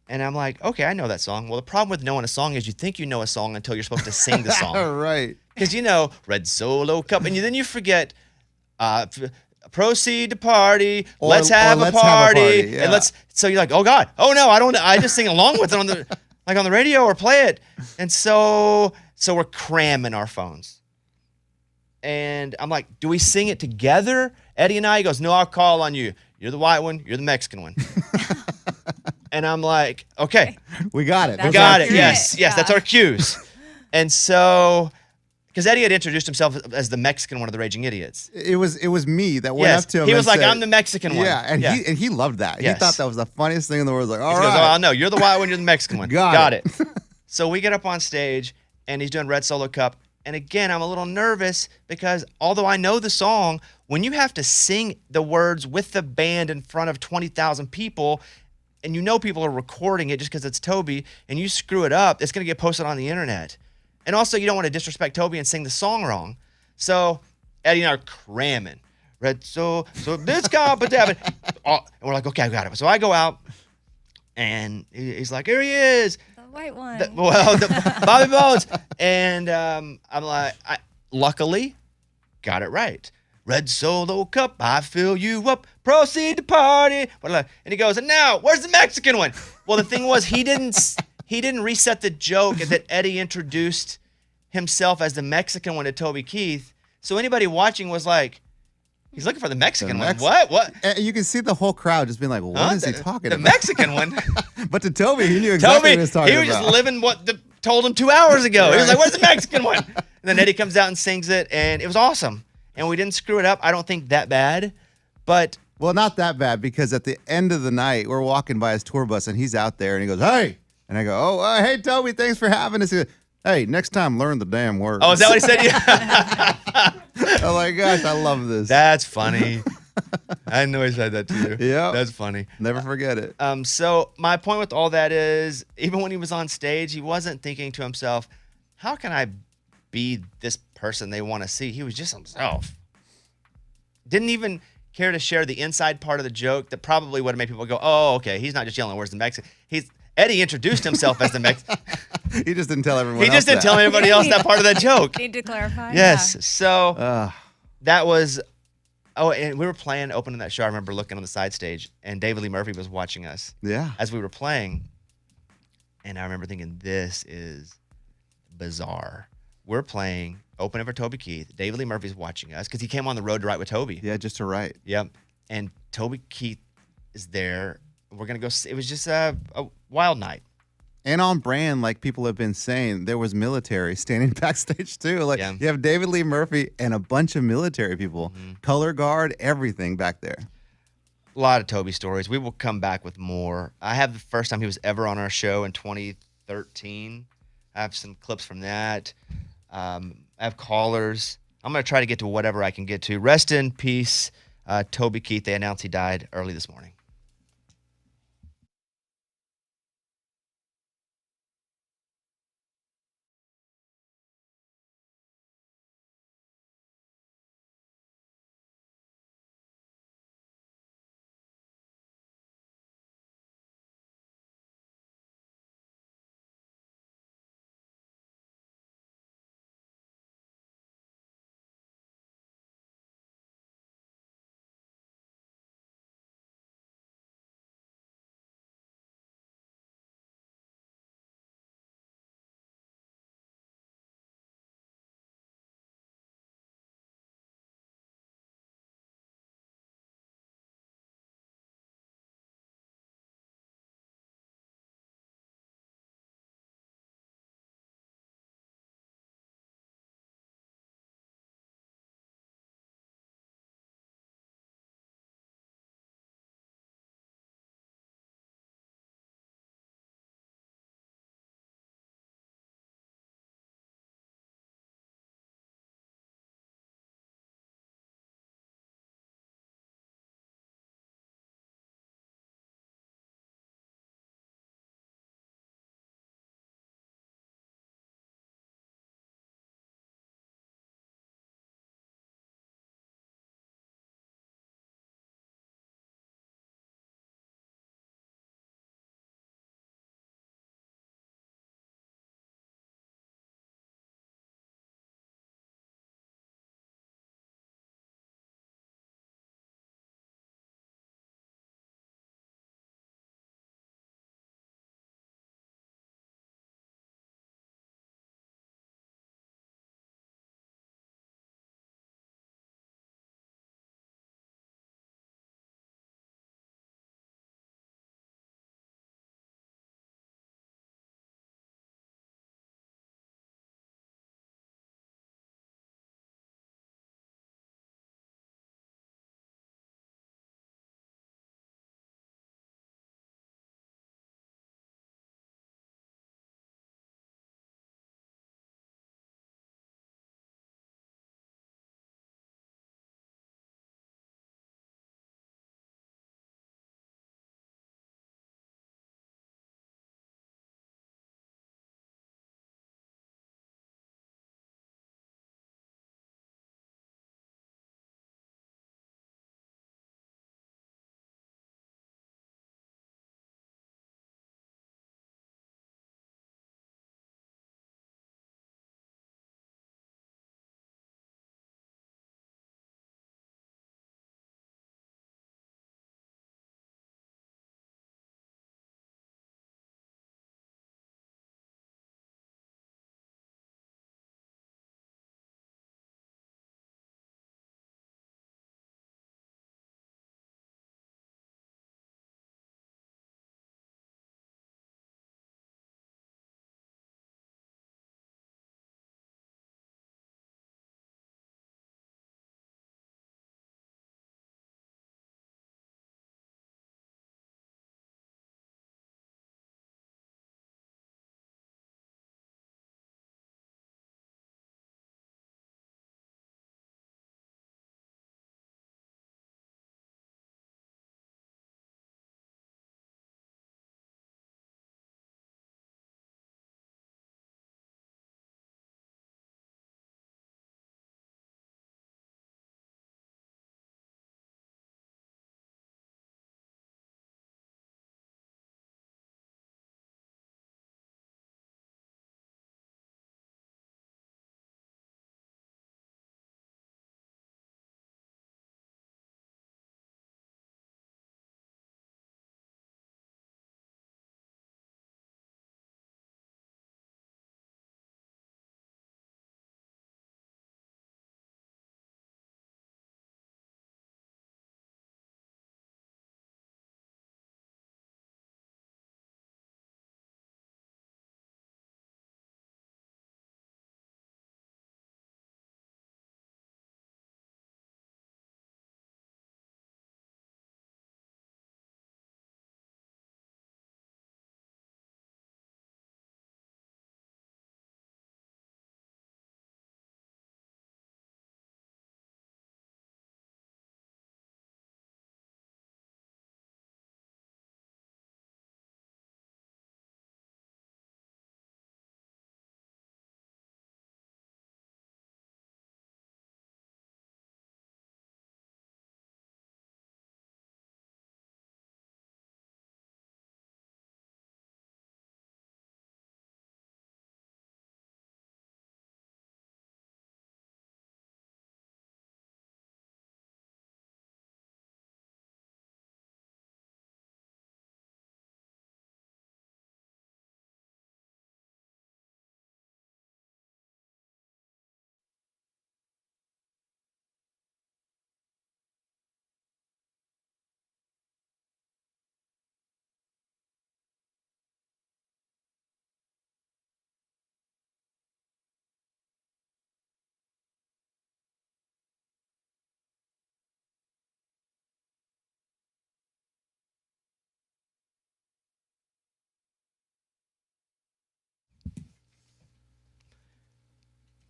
And I'm like, okay, I know that song. Well, the problem with knowing a song is you think you know a song until you're supposed to sing the song. Right. Because you know, Red Solo Cup, and then you forget, proceed to party, let's have a party. Yeah. And so you're like, oh God, oh no, I just sing along with it on the radio or play it. And so we're cramming our phones. And I'm like, do we sing it together? Eddie and I, he goes, no, I'll call on you. You're the white one, you're the Mexican one. And I'm like, okay. We got it. We got it. Yes, that's our cues. And so, because Eddie had introduced himself as the Mexican one of the Raging Idiots. It was me that went up to him. He was like, I'm the Mexican one. Yeah, and he loved that. Yes. He thought that was the funniest thing in the world. Like, all right. He goes, oh, no, you're the white one, you're the Mexican one. Got it. So we get up on stage, and he's doing Red Solo Cup. And again, I'm a little nervous because although I know the song, when you have to sing the words with the band in front of 20,000 people, and you know people are recording it just because it's Toby, and you screw it up, it's going to get posted on the internet. And also, you don't want to disrespect Toby and sing the song wrong. So Eddie and I are cramming. So this competition. And we're like, okay, I got it. So I go out, and he's like, here he is. The white one. Bobby Bones. And I'm like, luckily, got it right. Red Solo cup, I fill you up. Proceed to party. And he goes, and now, where's the Mexican one? Well, the thing was, he didn't reset the joke that Eddie introduced himself as the Mexican one to Toby Keith. So anybody watching was like, he's looking for the Mexican one. What? And you can see the whole crowd just being like, what is he talking about? The Mexican one. But to Toby, he knew exactly what he was talking about. He was just living what told him 2 hours ago. Right. He was like, where's the Mexican one? And then Eddie comes out and sings it, and it was awesome. And we didn't screw it up. I don't think that bad, but... Well, not that bad, because at the end of the night, we're walking by his tour bus, and he's out there, and he goes, hey! And I go, hey, Toby, thanks for having us. He goes, hey, next time, learn the damn words. Oh, is that what he said? Yeah. Oh, my gosh, I love this. That's funny. I know he said that to you. Yeah. That's funny. Never forget it. So my point with all that is, even when he was on stage, he wasn't thinking to himself, how can I be this person they want to see? He was just himself. Didn't even care to share the inside part of the joke that probably would have made people go, oh, okay, he's not just yelling, where's the Mexican? Eddie introduced himself as the Mexican. He just didn't tell everyone else. He just didn't tell anybody else that part of that joke. Need to clarify? Yes. Yeah. So that was, and we were playing, opening that show. I remember looking on the side stage, and David Lee Murphy was watching us as we were playing. And I remember thinking, this is bizarre. We're playing, opening for Toby Keith. David Lee Murphy's watching us because he came on the road to write with Toby. Yeah, just to write. Yep. And Toby Keith is there. We're going to go see. It was just a wild night. And on brand, like people have been saying, there was military standing backstage too. Like you have David Lee Murphy and a bunch of military people, color guard, everything back there. A lot of Toby stories. We will come back with more. I have the first time he was ever on our show in 2013. I have some clips from that. I have callers. I'm going to try to get to whatever I can get to. Rest in peace, Toby Keith. They announced he died early this morning.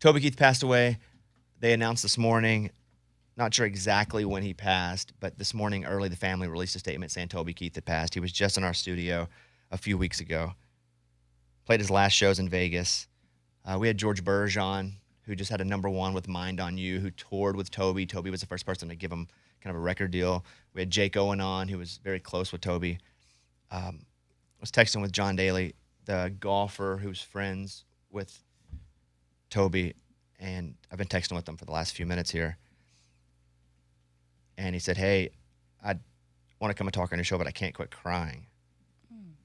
Toby Keith passed away. They announced this morning, not sure exactly when he passed, but this morning early, the family released a statement saying Toby Keith had passed. He was just in our studio a few weeks ago. Played his last shows in Vegas. We had George Birge on, who just had a #1 with Mind on You, who toured with Toby. Toby was the first person to give him kind of a record deal. We had Jake Owen on, who was very close with Toby. I was texting with John Daly, the golfer who's friends with Toby, and I've been texting with him for the last few minutes here. And he said, hey, I want to come and talk on your show, but I can't quit crying.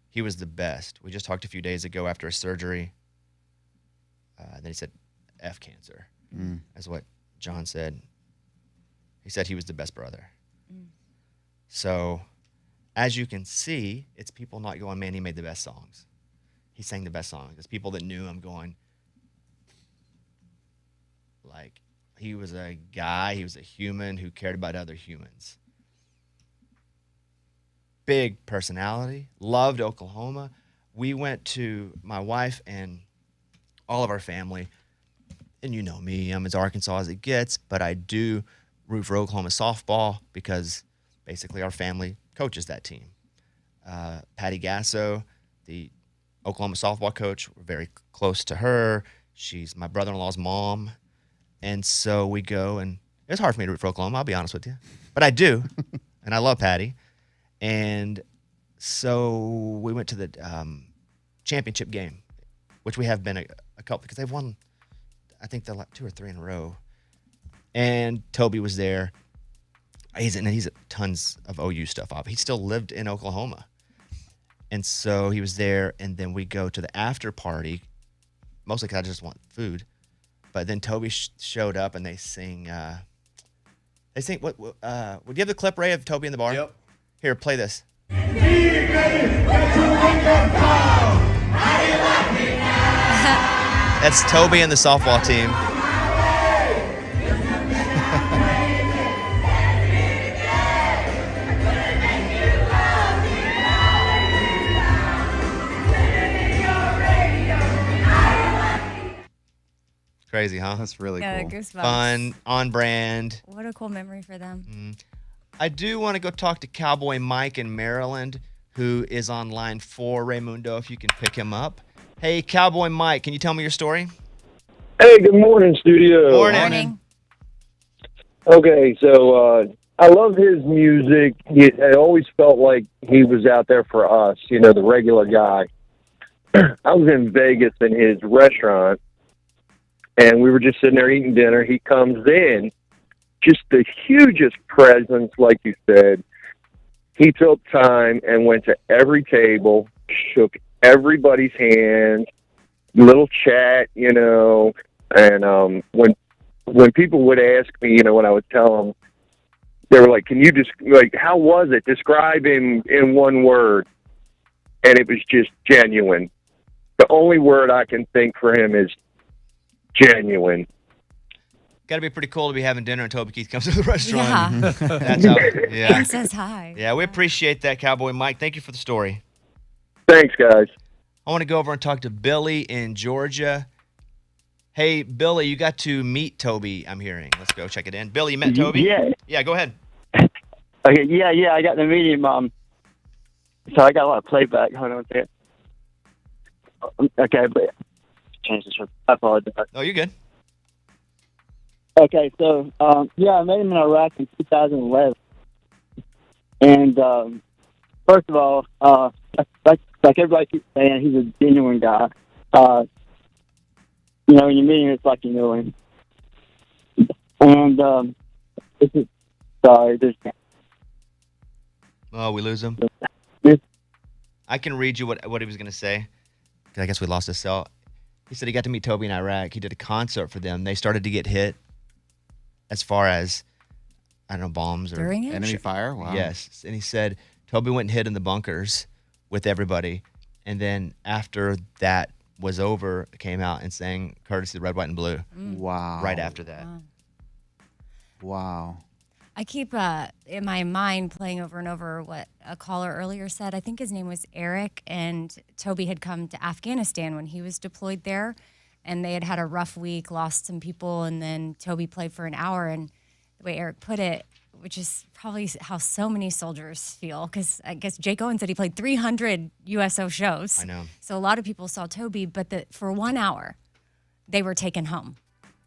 He was the best. We just talked a few days ago after his surgery. Then he said, F cancer. That's what John said. He said he was the best brother. So, as you can see, it's people not going, man, he made the best songs. He sang the best songs. It's people that knew him going, like, he was a guy, he was a human who cared about other humans. Big personality, loved Oklahoma. We went to my wife and all of our family, and you know me, I'm as Arkansas as it gets, but I do root for Oklahoma softball because basically our family coaches that team. Patty Gasso, the Oklahoma softball coach, we're very close to her. She's my brother-in-law's mom. And so we go, and it's hard for me to root for Oklahoma, I'll be honest with you. But I do, and I love Patty. And so we went to the championship game, which we have been a couple, because they've won, I think, 2 or 3 in a row. And Toby was there. He's at tons of OU stuff off. He still lived in Oklahoma. And so he was there, and then we go to the after party, mostly because I just want food. But then Toby showed up, and they sing. Would you have the clip, Ray, of Toby in the bar? Yep. Here, play this. That's Toby and the softball team. Crazy, huh? That's really cool. Goosebumps. Fun, on brand. What a cool memory for them. I do want to go talk to Cowboy Mike in Maryland, who is on line 4. Raymundo, if you can pick him up. Hey, Cowboy Mike, can you tell me your story? Hey, good morning, studio. Morning. Okay, so I love his music. I always felt like he was out there for us, the regular guy. I was in Vegas in his restaurant, and we were just sitting there eating dinner. He comes in, just the hugest presence, like you said. He took time and went to every table, shook everybody's hand, little chat, and when people would ask me, what I would tell them, they were like, can you just, how was it? Describe him in one word. And it was just genuine. The only word I can think for him is genuine. Got to be pretty cool to be having dinner and Toby Keith comes to the restaurant. Yeah. That's how, yeah. And says hi. Yeah, we appreciate that, Cowboy Mike. Thank you for the story. Thanks, guys. I want to go over and talk to Billy in Georgia. Hey, Billy, you got to meet Toby, I'm hearing. Let's go check it in. Billy, you met Toby? Yeah. Yeah, go ahead. Okay, yeah, I got to meet him. So I got a lot of playback. Hold on a second. Okay, but change this. I apologize. Oh, you're good. Okay, so, I met him in Iraq in 2011. And, first of all, like everybody keeps saying, he's a genuine guy. When you meet him, it's like you know him. And, Oh, we lose him? I can read you what he was going to say. I guess we lost his cell. He said he got to meet Toby in Iraq. He did a concert for them. They started to get hit as far as, I don't know, bombs or During it? Enemy fire? Wow. Yes. And he said Toby went and hid in the bunkers with everybody. And then after that was over, came out and sang Courtesy of Red, White, and Blue. Wow. Right after that. Wow. I keep in my mind playing over and over what a caller earlier said. I think his name was Eric, and Toby had come to Afghanistan when he was deployed there. and they had a rough week, lost some people, and then Toby played for an hour. And the way Eric put it, which is probably how so many soldiers feel, because I guess Jake Owen said he played 300 USO shows. I know. So a lot of people saw Toby, but for 1 hour, they were taken home,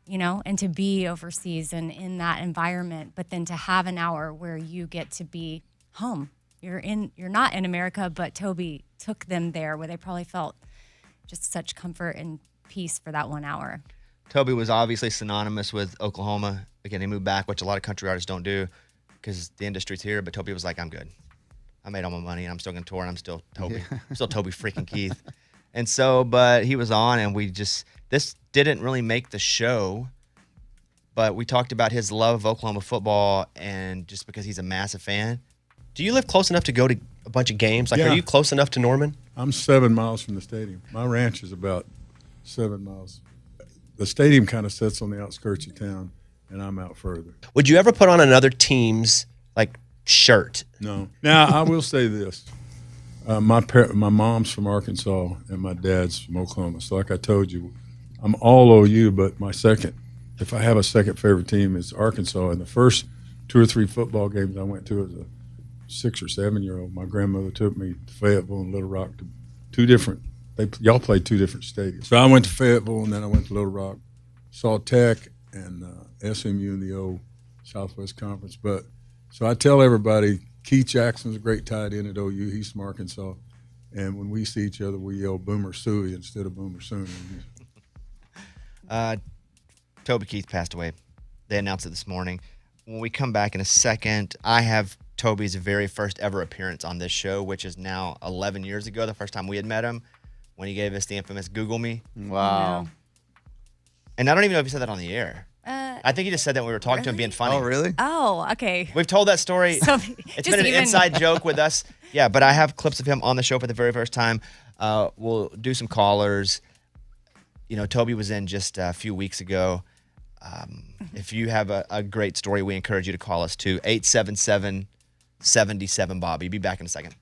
and to be overseas and in that environment, but then to have an hour where you get to be home. You're not in America, but Toby took them there where they probably felt just such comfort and peace for that 1 hour. Toby was obviously synonymous with Oklahoma. Again, he moved back, which a lot of country artists don't do because the industry's here. But Toby was like, I'm good. I made all my money, and I'm still going to tour, and I'm still Toby. I'm still Toby freaking Keith. And so, but he was on, and this didn't really make the show, but we talked about his love of Oklahoma football, and just because he's a massive fan. Do you live close enough to go to a bunch of games? Are you close enough to Norman? I'm 7 miles from the stadium. My ranch is about 7 miles. The stadium kind of sits on the outskirts of town, and I'm out further. Would you ever put on another team's shirt? No. Now I will say this: my mom's from Arkansas and my dad's from Oklahoma. So, like I told you, I'm all OU, but my second, if I have a second favorite team, is Arkansas. And the first 2 or 3 football games I went to as a 6 or 7 year old, my grandmother took me to Fayetteville and Little Rock to two different. Y'all played 2 different stadiums. So I went to Fayetteville, and then I went to Little Rock, saw Tech and SMU in the old Southwest Conference. But so I tell everybody, Keith Jackson's a great tight end at OU. He's from Arkansas. And when we see each other, we yell Boomer Suey instead of Boomer Sooner. Toby Keith passed away. They announced it this morning. When we come back in a second, I have Toby's very first ever appearance on this show, which is now 11 years ago, the first time we had met him, when he gave us the infamous Google Me. Wow. And I don't even know if he said that on the air. I think he just said that when we were talking to him being funny. Oh, really? Oh, okay. We've told that story. So, it's been an inside joke with us. Yeah, but I have clips of him on the show for the very first time. We'll do some callers. Toby was in just a few weeks ago. If you have a great story, we encourage you to call us to 877-77-BOBBY. Be back in a second.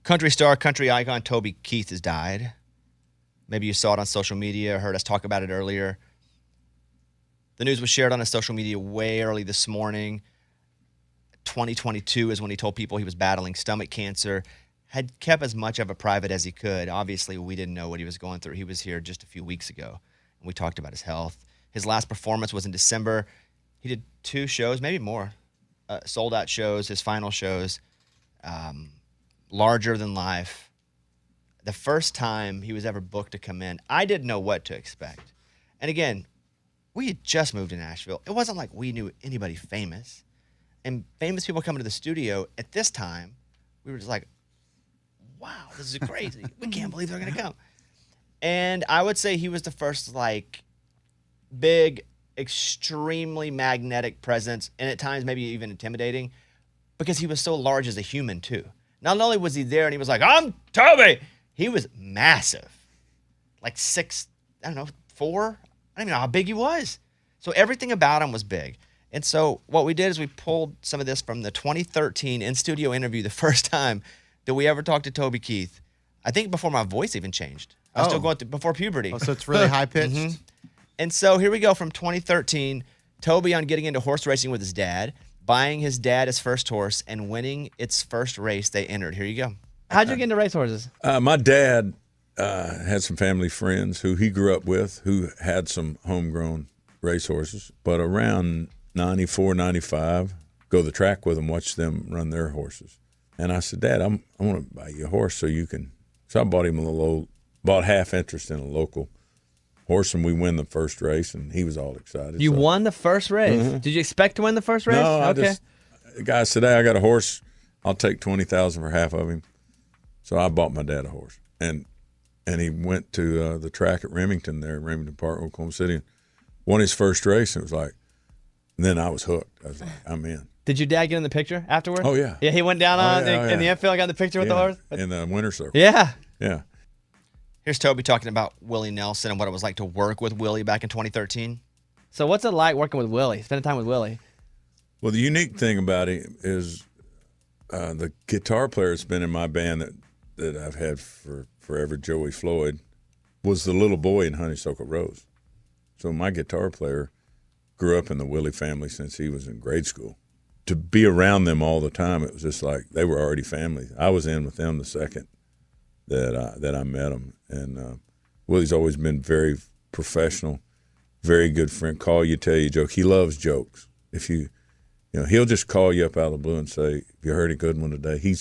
Country star, country icon Toby Keith has died. Maybe you saw it on social media, heard us talk about it earlier. The news was shared on his social media way early this morning. 2022 is when he told people he was battling stomach cancer. Had kept as much of it private as he could. Obviously, we didn't know what he was going through. He was here just a few weeks ago, and we talked about his health. His last performance was in December. He did 2 shows, maybe more, sold-out shows, his final shows. Larger than life. The first time he was ever booked to come in, I didn't know what to expect. And again, we had just moved to Nashville. It wasn't like we knew anybody famous. And famous people coming to the studio at this time, we were just like, wow, this is crazy. We can't believe they're going to come. And I would say he was the first, like, big, extremely magnetic presence, and at times maybe even intimidating, because he was so large as a human, too. Not only was he there and he was like, I'm Toby, he was massive. Like 6, I don't know, 4? I don't even know how big he was. So everything about him was big. And so what we did is we pulled some of this from the 2013 in-studio interview, the first time that we ever talked to Toby Keith. I think before my voice even changed. I was still going through, before puberty. Oh, so it's really high-pitched? Mm-hmm. And so here we go from 2013, Toby on getting into horse racing with his dad, buying his dad his first horse, and winning its first race they entered. Here you go. How'd you get into racehorses? My dad had some family friends who he grew up with who had some homegrown racehorses. But around 94, 95, go to the track with them, watch them run their horses. And I said, Dad, I want to buy you a horse so you can. So I bought him bought half interest in a local horse, and we win the first race, and he was all excited. You won the first race? Mm-hmm. Did you expect to win the first race? No, the guy said, hey, I got a horse. I'll take $20,000 for half of him. So I bought my dad a horse. And he went to the track at Remington there, Remington Park, Oklahoma City, and won his first race. And it was like, and then I was hooked. I was like, I'm in. Did your dad get in the picture afterward? Oh, yeah. Yeah, he went down in the infield and got in the picture with the horse? In the winter circle. Yeah. Yeah. Here's Toby talking about Willie Nelson and what it was like to work with Willie back in 2013. So what's it like working with Willie, spending time with Willie? Well, the unique thing about it is the guitar player that's been in my band that I've had for forever, Joey Floyd, was the little boy in Honeysuckle Rose. So my guitar player grew up in the Willie family since he was in grade school. To be around them all the time, it was just like they were already family. I was in with them the second that I met him. And Willie's always been very professional, very good friend. Call you, tell you a joke. He loves jokes. If you know, he'll just call you up out of the blue and say, "Have you heard a good one today?" He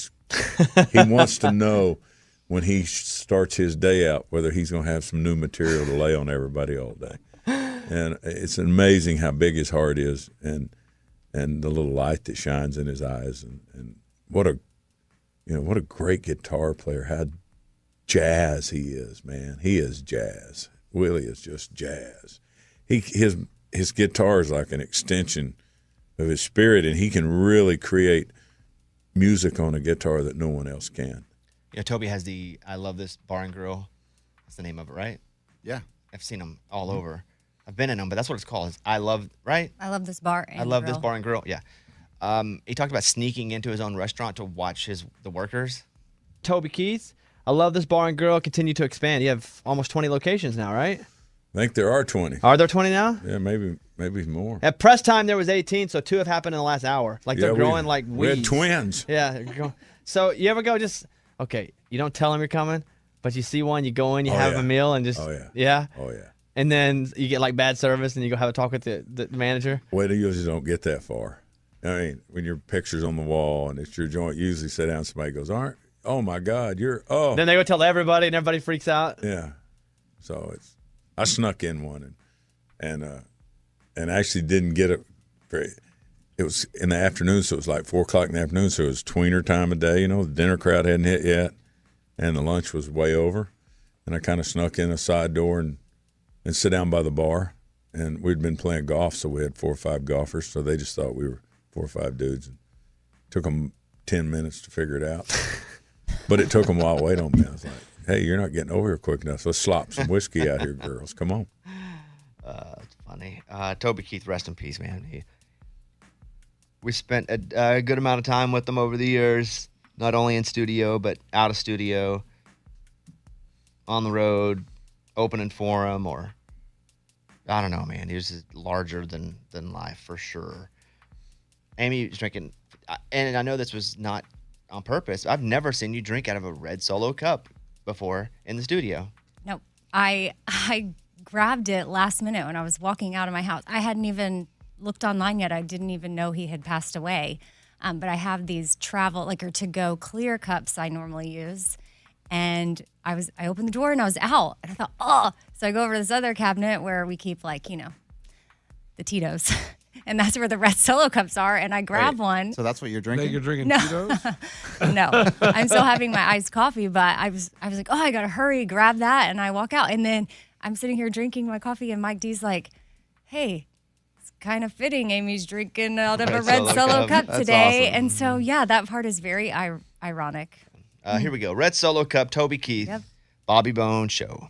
wants to know when he starts his day out whether he's going to have some new material to lay on everybody all day. And it's amazing how big his heart is, and the little light that shines in his eyes, and what a great guitar player. How jazz he is, man. He is jazz. Willie is just jazz. His guitar is like an extension of his spirit, and he can really create music on a guitar that no one else can. You know, Toby has the I Love This Bar and Grill. That's the name of it, right? Yeah. I've seen them all over. I've been in them, but that's what it's called. It's I Love, right? I love this bar and I love grill. this bar and grill, yeah. He talked about sneaking into his own restaurant to watch the workers. Toby Keith, I love this bar and grill. Continue to expand. You have almost 20 locations now, right? I think there are 20. Are there 20 now? Yeah, maybe more. At press time, there was 18, so 2 have happened in the last hour. Like they're growing like weeds. We had twins. Yeah. So you ever go okay, you don't tell them you're coming, but you see one, you go in, you have a meal, and just, yeah? Oh, yeah. And then you get like bad service, and you go have a talk with the manager? Well, they usually don't get that far. I mean, when your picture's on the wall and it's your joint, you usually sit down and somebody goes, oh my God, Then they go tell everybody, and everybody freaks out. Yeah. So I snuck in one and actually didn't get it. It was in the afternoon, so it was like 4 o'clock in the afternoon, so it was tweener time of day. You know, the dinner crowd hadn't hit yet, and the lunch was way over. And I kind of snuck in a side door and sit down by the bar. And we'd been playing golf, so we had 4 or 5 golfers, so they just thought we were 4 or 5 dudes. And it took them 10 minutes to figure it out. But it took them a while to wait on me. I was like, hey, you're not getting over here quick enough. So let's slop some whiskey out here, girls. Come on. It's funny. Toby Keith, rest in peace, man. We spent a good amount of time with him over the years. not only in studio, but out of studio, on the road, opening for him, or I don't know, man. He was just larger than life for sure. Amy was drinking, and I know this was not on purpose. I've never seen you drink out of a red Solo cup before in the studio. No, I grabbed it last minute when I was walking out of my house. I hadn't even looked online yet. I didn't even know he had passed away. But I have these travel, or to-go clear cups I normally use. And I opened the door and I was out. And I thought, oh. So I go over to this other cabinet where we keep, the Tito's. And that's where the red Solo cups are. And I grab one. So that's what you're drinking? You're drinking No. Tito's? No, I'm still having my iced coffee, but I was like, oh, I gotta hurry, grab that, and I walk out, and then I'm sitting here drinking my coffee, and Mike D's like, hey, it's kind of fitting. Amy's drinking out of a red Solo cup today, awesome. and so that part is very ironic. Here we go. Red Solo cup, Toby Keith, Yep. Bobby Bone Show.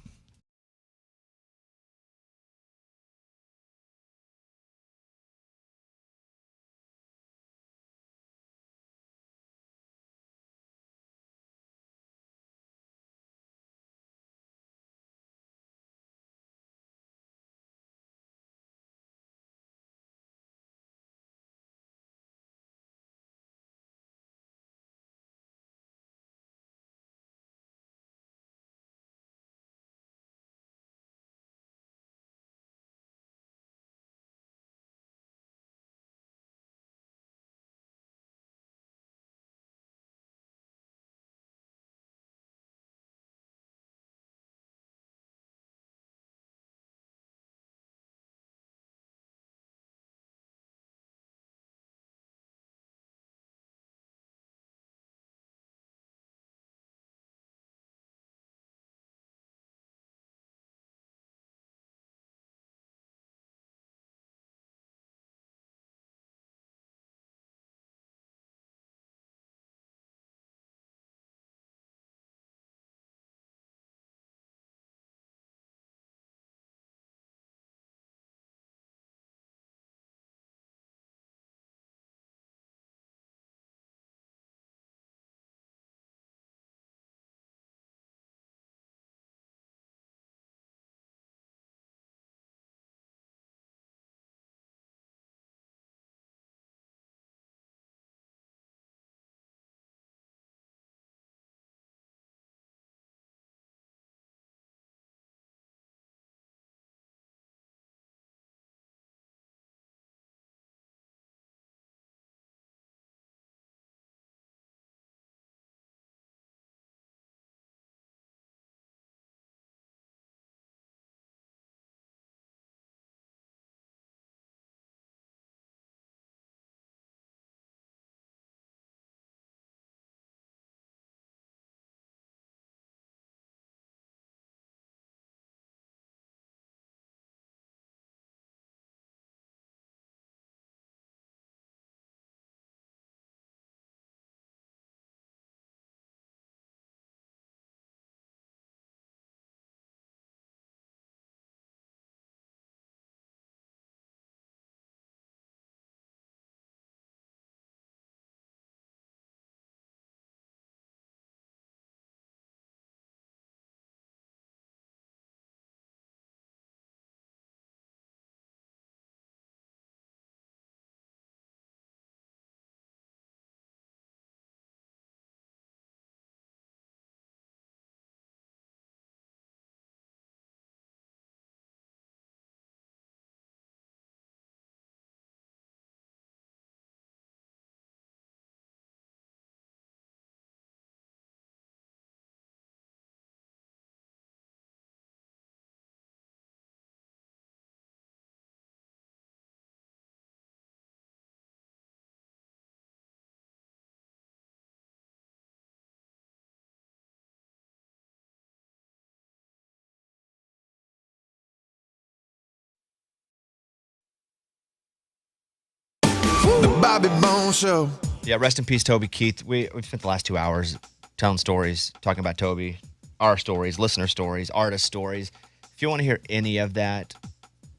The Bobby Bone Show. Yeah, rest in peace, Toby Keith. We spent the last 2 hours telling stories, talking about Toby, our stories, listener stories, artist stories. If you want to hear any of that,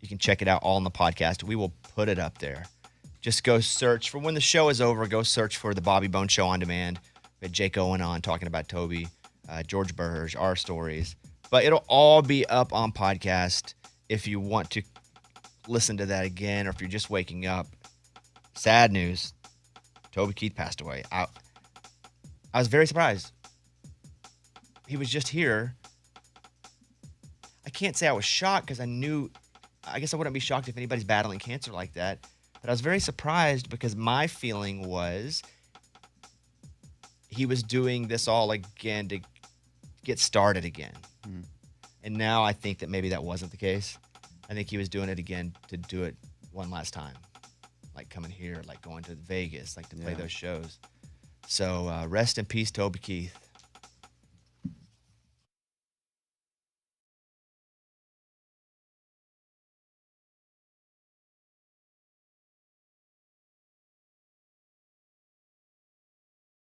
you can check it out all on the podcast. We will put it up there. Just go search for when the show is over. Go search for the Bobby Bone Show on demand. We had Jake Owen on talking about Toby, George Birge, our stories. But it'll all be up on podcast if you want to listen to that again, or if you're just waking up. Sad news. Toby Keith passed away. I was very surprised. He was just here. I can't say I was shocked because I guess I wouldn't be shocked if anybody's battling cancer like that. But I was very surprised because my feeling was he was doing this all again to get started again. Mm. And now I think that maybe that wasn't the case. I think he was doing it again to do it one last time. Like coming here, like going to Vegas, like to play those shows. So rest in peace, Toby Keith.